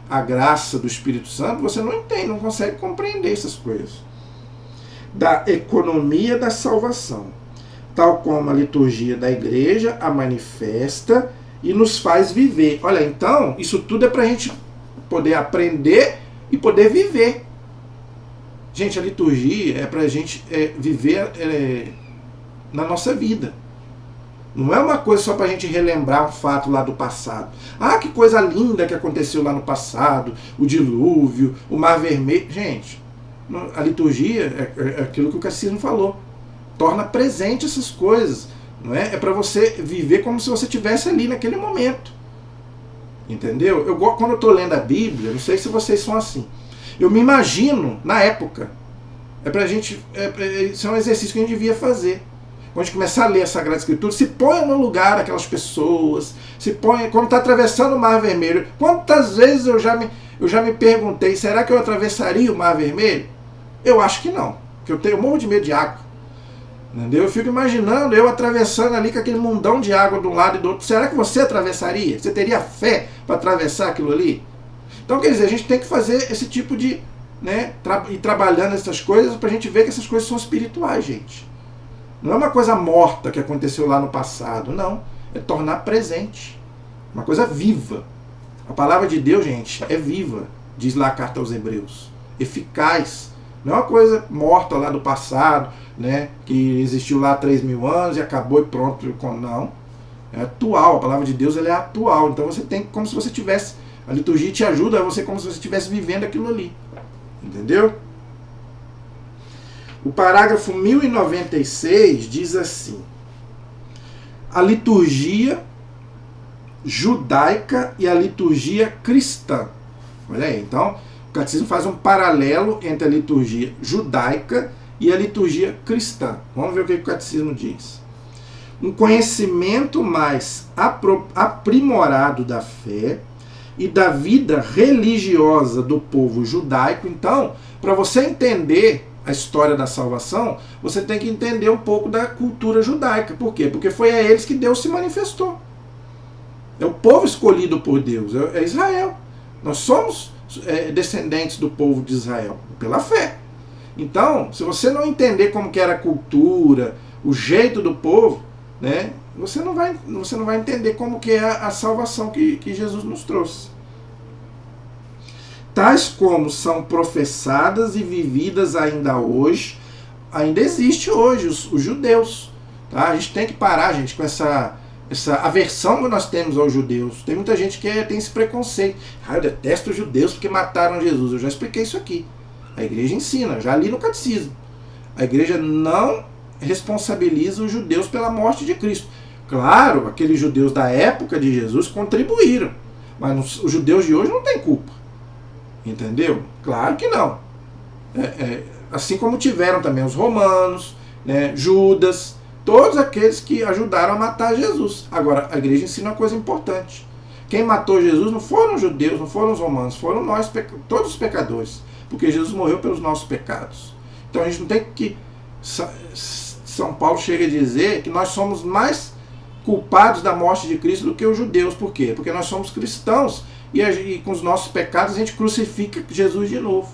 a graça do Espírito Santo, você não entende, não consegue compreender essas coisas. Da economia da salvação, tal como a liturgia da igreja a manifesta e nos faz viver. Olha, então, isso tudo é para a gente poder aprender e poder viver. Gente, a liturgia é para a gente viver na nossa vida. Não é uma coisa só para a gente relembrar um fato lá do passado. Ah, que coisa linda que aconteceu lá no passado, o dilúvio, o Mar Vermelho. Gente, a liturgia é aquilo que o catecismo falou. Torna presente essas coisas. Não é? É para você viver como se você estivesse ali naquele momento. Entendeu? Quando eu estou lendo a Bíblia, não sei se vocês são assim, eu me imagino na época. Isso é um exercício que a gente devia fazer. Quando a gente começar a ler a Sagrada Escritura, se ponha no lugar daquelas pessoas, quando está atravessando o Mar Vermelho. Quantas vezes eu já me perguntei, será que eu atravessaria o Mar Vermelho? Eu acho que não, porque eu morro de medo de água. Entendeu? Eu fico imaginando eu atravessando ali com aquele mundão de água de um lado e do outro. Será que você atravessaria? Você teria fé para atravessar aquilo ali? Então, quer dizer, a gente tem que fazer esse tipo de... ir trabalhando essas coisas para a gente ver que essas coisas são espirituais, gente. Não é uma coisa morta que aconteceu lá no passado, não. É tornar presente. Uma coisa viva. A palavra de Deus, gente, é viva, diz lá a carta aos Hebreus. Eficaz, Não é uma coisa morta lá do passado, né, que existiu lá há 3.000 anos e acabou e pronto. Não. É atual. A palavra de Deus ela é atual. Então você tem como se você tivesse... A liturgia te ajuda a você como se você estivesse vivendo aquilo ali. Entendeu? O parágrafo 1096 diz assim: a liturgia judaica e a liturgia cristã. Olha aí, então o catecismo faz um paralelo entre a liturgia judaica e a liturgia cristã. Vamos ver o que o catecismo diz. Um conhecimento mais aprimorado da fé e da vida religiosa do povo judaico. Então, para você entender a história da salvação, você tem que entender um pouco da cultura judaica. Por quê? Porque foi a eles que Deus se manifestou. É o povo escolhido por Deus, é Israel. Nós somos descendentes do povo de Israel, pela fé. Então, se você não entender como que era a cultura, o jeito do povo, né, você não vai entender como que é a salvação que Jesus nos trouxe. Tais como são professadas e vividas ainda hoje, ainda existe hoje os judeus. Tá? A gente tem que parar, gente, com essa aversão que nós temos aos judeus. Tem muita gente que tem esse preconceito. Eu detesto os judeus porque mataram Jesus. Eu já expliquei isso aqui. A igreja ensina, já li no catecismo. A igreja não responsabiliza os judeus pela morte de Cristo. Claro, aqueles judeus da época de Jesus contribuíram, mas os judeus de hoje não têm culpa. Entendeu? Claro que não. Assim como tiveram também os romanos, né, Judas, todos aqueles que ajudaram a matar Jesus. Agora, a igreja ensina uma coisa importante. Quem matou Jesus não foram os judeus, não foram os romanos, foram nós, todos os pecadores. Porque Jesus morreu pelos nossos pecados. Então a gente não tem que... São Paulo chega a dizer que nós somos mais culpados da morte de Cristo do que os judeus. Por quê? Porque nós somos cristãos e com os nossos pecados a gente crucifica Jesus de novo.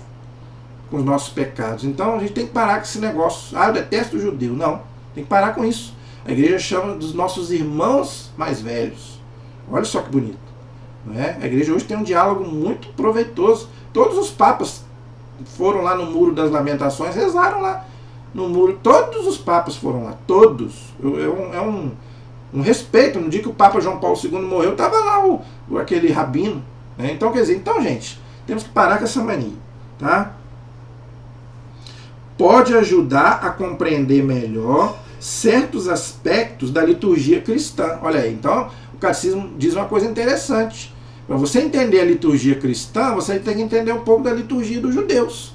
Com os nossos pecados. Então a gente tem que parar com esse negócio. Eu detesto o judeu. Não. Tem que parar com isso. A igreja chama dos nossos irmãos mais velhos. Olha só que bonito. Não é? A igreja hoje tem um diálogo muito proveitoso. Todos os papas foram lá no Muro das Lamentações, rezaram lá no muro. Todos os papas foram lá. Todos. É um respeito. No dia que o Papa João Paulo II morreu, estava lá aquele rabino. Né? Então, quer dizer, gente, temos que parar com essa mania. Tá? Pode ajudar a compreender melhor certos aspectos da liturgia cristã. Olha aí, então o catecismo diz uma coisa interessante. Para você entender a liturgia cristã, você tem que entender um pouco da liturgia dos judeus.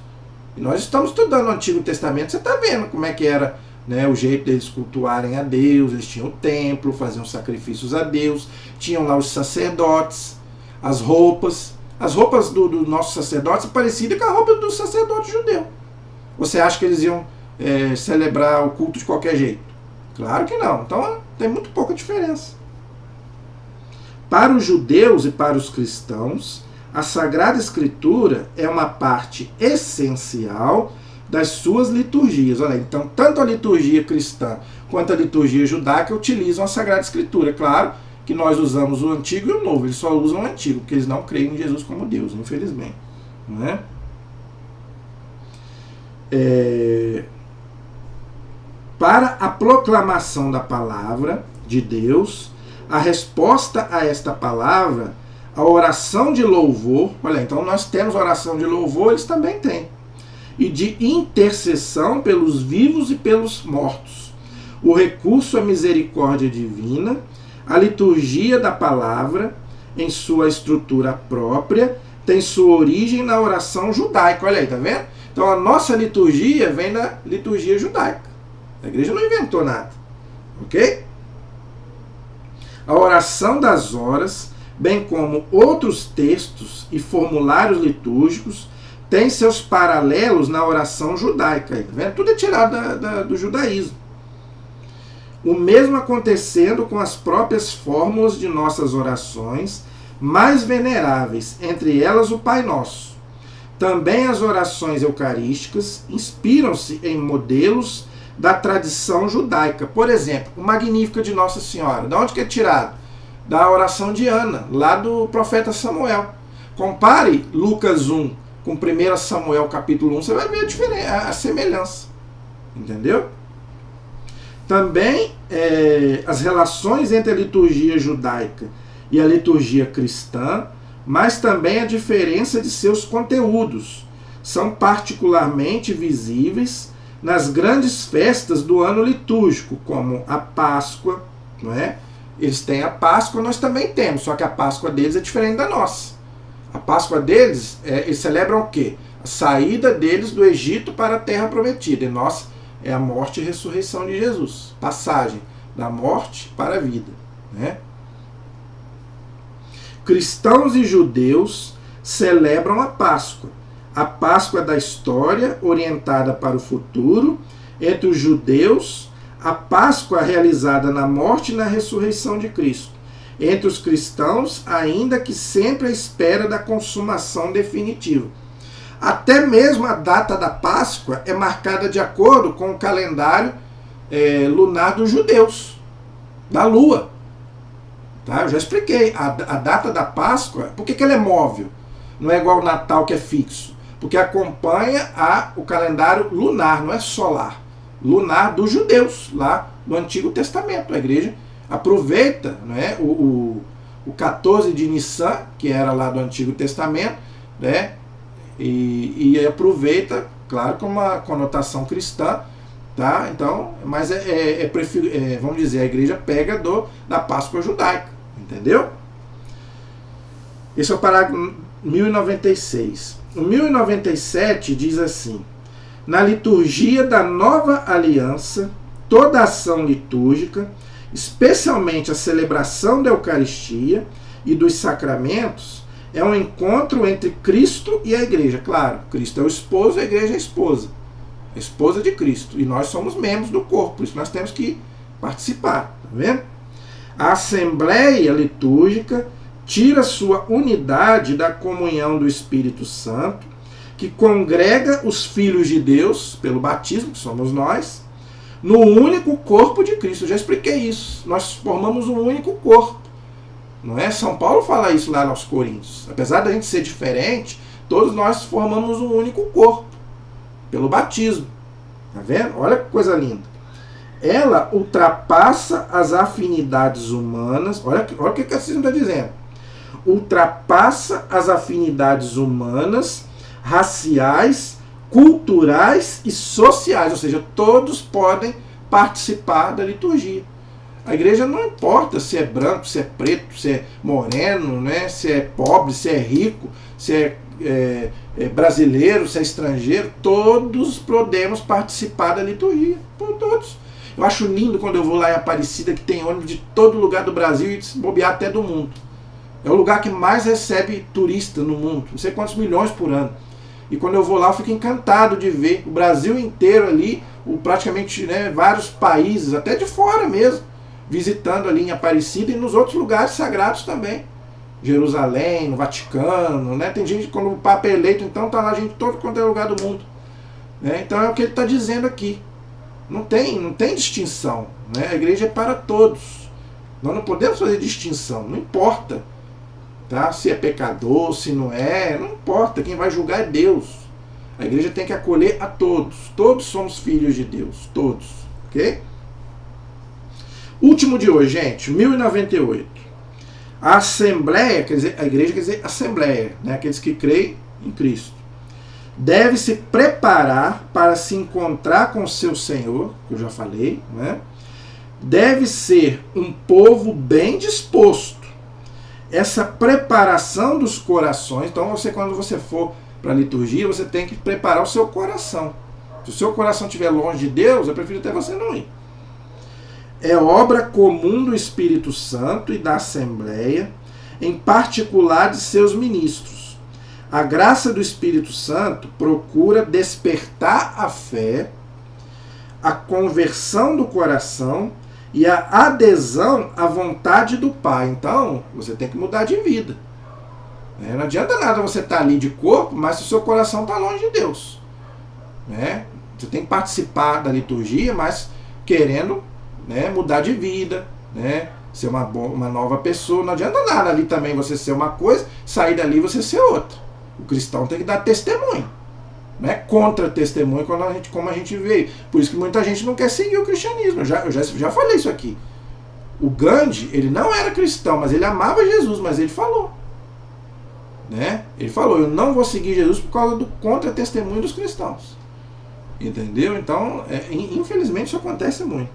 E nós estamos estudando o Antigo Testamento, você está vendo como é que era, né, o jeito deles cultuarem a Deus. Eles tinham o templo, faziam sacrifícios a Deus, tinham lá os sacerdotes, as roupas. As roupas dos nossos sacerdotes são parecidas com a roupa do sacerdote judeu. Você acha que eles iam celebrar o culto de qualquer jeito? Claro que não. Então tem muito pouca diferença. Para os judeus e para os cristãos, a Sagrada Escritura é uma parte essencial das suas liturgias. Olha, então tanto a liturgia cristã quanto a liturgia judaica utilizam a Sagrada Escritura. Claro que nós usamos o Antigo e o Novo. Eles só usam o Antigo, porque eles não creem em Jesus como Deus, infelizmente. Não é? Para a proclamação da palavra de Deus, a resposta a esta palavra, a oração de louvor. Olha, então nós temos oração de louvor, eles também têm. E de intercessão pelos vivos e pelos mortos. O recurso à misericórdia divina, a liturgia da palavra, em sua estrutura própria, tem sua origem na oração judaica. Olha aí, tá vendo? Então a nossa liturgia vem da liturgia judaica. A igreja não inventou nada. Ok? A oração das horas, bem como outros textos e formulários litúrgicos, tem seus paralelos na oração judaica. Tá vendo? Tudo é tirado do judaísmo. O mesmo acontecendo com as próprias fórmulas de nossas orações mais veneráveis, entre elas o Pai Nosso. Também as orações eucarísticas inspiram-se em modelos da tradição judaica. Por exemplo, o Magnífica de Nossa Senhora. De onde que é tirado? Da oração de Ana, lá do profeta Samuel. Compare Lucas 1 com 1 Samuel capítulo 1, você vai ver a semelhança. Entendeu? Também as relações entre a liturgia judaica e a liturgia cristã, mas também a diferença de seus conteúdos, são particularmente visíveis nas grandes festas do ano litúrgico, como a Páscoa, não é? Eles têm a Páscoa, nós também temos, só que a Páscoa deles é diferente da nossa. A Páscoa deles, eles celebram o quê? A saída deles do Egito para a Terra Prometida. E nós é a morte e ressurreição de Jesus. Passagem da morte para a vida, né? Cristãos e judeus celebram a Páscoa. A Páscoa da história, orientada para o futuro. Entre os judeus, a Páscoa realizada na morte e na ressurreição de Cristo. Entre os cristãos, ainda que sempre à espera da consumação definitiva. Até mesmo a data da Páscoa é marcada de acordo com o calendário lunar dos judeus, da lua. Tá? Eu já expliquei. A data da Páscoa, por que ela é móvel? Não é igual o Natal, que é fixo. Porque acompanha o calendário lunar, não é solar. Lunar dos judeus, lá do Antigo Testamento. A igreja aproveita, né, o 14 de Nissan, que era lá do Antigo Testamento, né, e aproveita, claro, com uma conotação cristã, tá? Então, mas vamos dizer, a igreja pega da Páscoa judaica, entendeu? Esse é o parágrafo 1096. O 1097 diz assim: na liturgia da nova aliança, toda ação litúrgica, especialmente a celebração da Eucaristia e dos sacramentos, é um encontro entre Cristo e a igreja. Claro, Cristo é o esposo, a igreja é a esposa. A esposa de Cristo. E nós somos membros do corpo, por isso nós temos que participar. Tá vendo? A assembleia litúrgica tira sua unidade da comunhão do Espírito Santo, que congrega os filhos de Deus, pelo batismo, que somos nós, no único corpo de Cristo. Eu já expliquei isso. Nós formamos um único corpo. Não é? São Paulo fala isso lá aos Coríntios. Apesar da gente ser diferente, todos nós formamos um único corpo, pelo batismo. Tá vendo? Olha que coisa linda. Ela ultrapassa as afinidades humanas. Olha o que o catecismo está dizendo. Ultrapassa as afinidades humanas, raciais, culturais e sociais, ou seja, todos podem participar da liturgia. A igreja não importa se é branco, se é preto, se é moreno, né, se é pobre, se é rico, se é brasileiro, se é estrangeiro, todos podemos participar da liturgia, por todos. Eu acho lindo quando eu vou lá em Aparecida, que tem ônibus de todo lugar do Brasil e se bobear até do mundo. É o lugar que mais recebe turista no mundo, não sei quantos milhões por ano. E quando eu vou lá, eu fico encantado de ver o Brasil inteiro ali, praticamente, né, vários países, até de fora mesmo, visitando ali em Aparecida e nos outros lugares sagrados também. Jerusalém, no Vaticano, né? Tem gente, quando o Papa é eleito, então tá lá gente de todo quanto é lugar do mundo. Né? Então é o que ele está dizendo aqui. Não tem distinção. Né? A igreja é para todos. Nós não podemos fazer distinção, não importa. Tá? Se é pecador, se não importa. Quem vai julgar é Deus. A igreja tem que acolher a todos. Todos somos filhos de Deus. Todos. Ok? Último de hoje, gente. 1098. A Assembleia, quer dizer, a igreja quer dizer Assembleia. Né? Aqueles que creem em Cristo. Deve se preparar para se encontrar com o seu Senhor, que eu já falei. Né? Deve ser um povo bem disposto. Essa preparação dos corações, então quando você for para a liturgia, você tem que preparar o seu coração. Se o seu coração estiver longe de Deus, eu prefiro até você não ir. É obra comum do Espírito Santo e da Assembleia, em particular de seus ministros. A graça do Espírito Santo procura despertar a fé, a conversão do coração e a adesão à vontade do Pai. Então, você tem que mudar de vida. Não adianta nada você estar ali de corpo, mas se o seu coração está longe de Deus. Você tem que participar da liturgia, mas querendo, mudar de vida, ser uma nova pessoa. Não adianta nada ali também você ser uma coisa, sair dali você ser outra. O cristão tem que dar testemunho. Não é contra testemunho como a gente vê. Por isso que muita gente não quer seguir o cristianismo. Eu já falei isso aqui. O Gandhi, ele não era cristão, mas ele amava Jesus, mas ele falou. Né? Ele falou, eu não vou seguir Jesus por causa do contra-testemunho dos cristãos. Entendeu? Então, infelizmente isso acontece muito.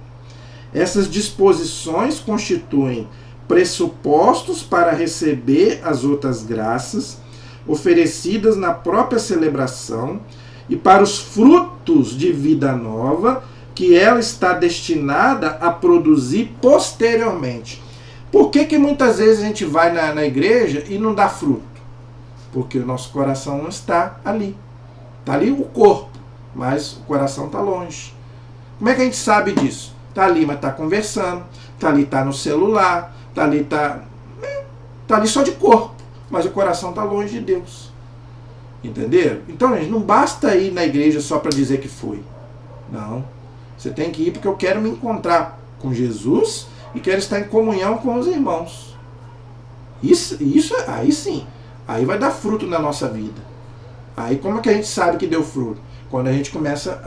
Essas disposições constituem pressupostos para receber as outras graças oferecidas na própria celebração e para os frutos de vida nova que ela está destinada a produzir posteriormente. Por que muitas vezes a gente vai na igreja e não dá fruto? Porque o nosso coração não está ali. Está ali o corpo, mas o coração está longe. Como é que a gente sabe disso? Está ali, mas está conversando. Está ali, está no celular. Está ali só de corpo, mas o coração está longe de Deus. Entenderam? Então, gente, não basta ir na igreja só para dizer que foi. Não. Você tem que ir porque eu quero me encontrar com Jesus e quero estar em comunhão com os irmãos. Isso aí sim. Aí vai dar fruto na nossa vida. Aí como é que a gente sabe que deu fruto? Quando a gente começa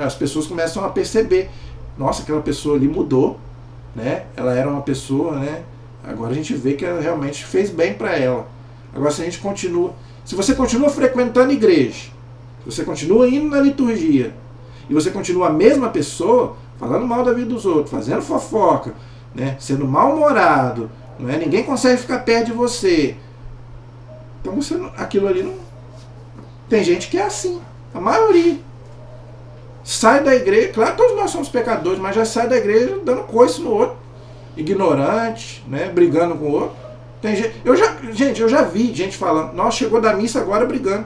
as pessoas começam a perceber. Nossa, aquela pessoa ali mudou. Né? Ela era uma pessoa, né? Agora a gente vê que ela realmente fez bem para ela. Agora se você continua frequentando a igreja, se você continua indo na liturgia, e você continua a mesma pessoa, falando mal da vida dos outros, fazendo fofoca, né? Sendo mal-humorado, não é? Ninguém consegue ficar perto de você. Então aquilo ali não... Tem gente que é assim, a maioria. Sai da igreja, claro, todos nós somos pecadores, mas já sai da igreja dando coice no outro, ignorante, né, brigando com o outro. Tem gente, eu já vi gente falando, nossa, chegou da missa agora brigando,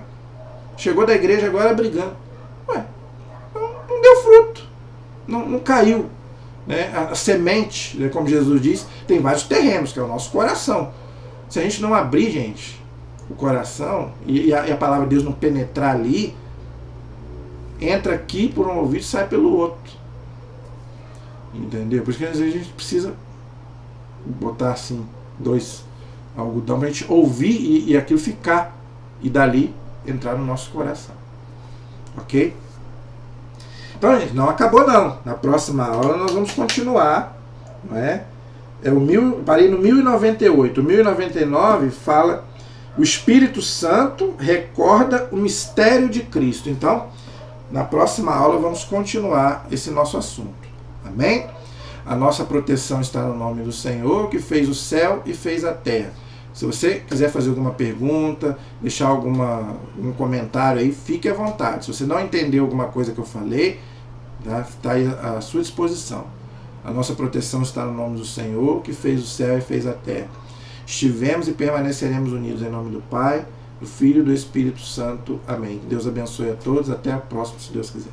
chegou da igreja agora brigando. Ué, não deu fruto, não caiu. Né? A semente, como Jesus diz, tem vários terrenos, que é o nosso coração. Se a gente não abrir, gente, o coração, e a palavra de Deus não penetrar ali, entra aqui por um ouvido e sai pelo outro. Entendeu? Por isso que às vezes a gente precisa botar assim, 2 algodão pra gente ouvir e aquilo ficar. E dali entrar no nosso coração. Ok? Então, gente, não acabou não. Na próxima aula nós vamos continuar. Não é? Parei no 1098. O 1099 fala: o Espírito Santo recorda o mistério de Cristo. Então, na próxima aula vamos continuar esse nosso assunto. Amém? A nossa proteção está no nome do Senhor, que fez o céu e fez a terra. Se você quiser fazer alguma pergunta, deixar um comentário aí, fique à vontade. Se você não entendeu alguma coisa que eu falei, está aí à sua disposição. A nossa proteção está no nome do Senhor, que fez o céu e fez a terra. Estivemos e permaneceremos unidos em nome do Pai, do Filho e do Espírito Santo. Amém. Deus abençoe a todos. Até a próxima, se Deus quiser.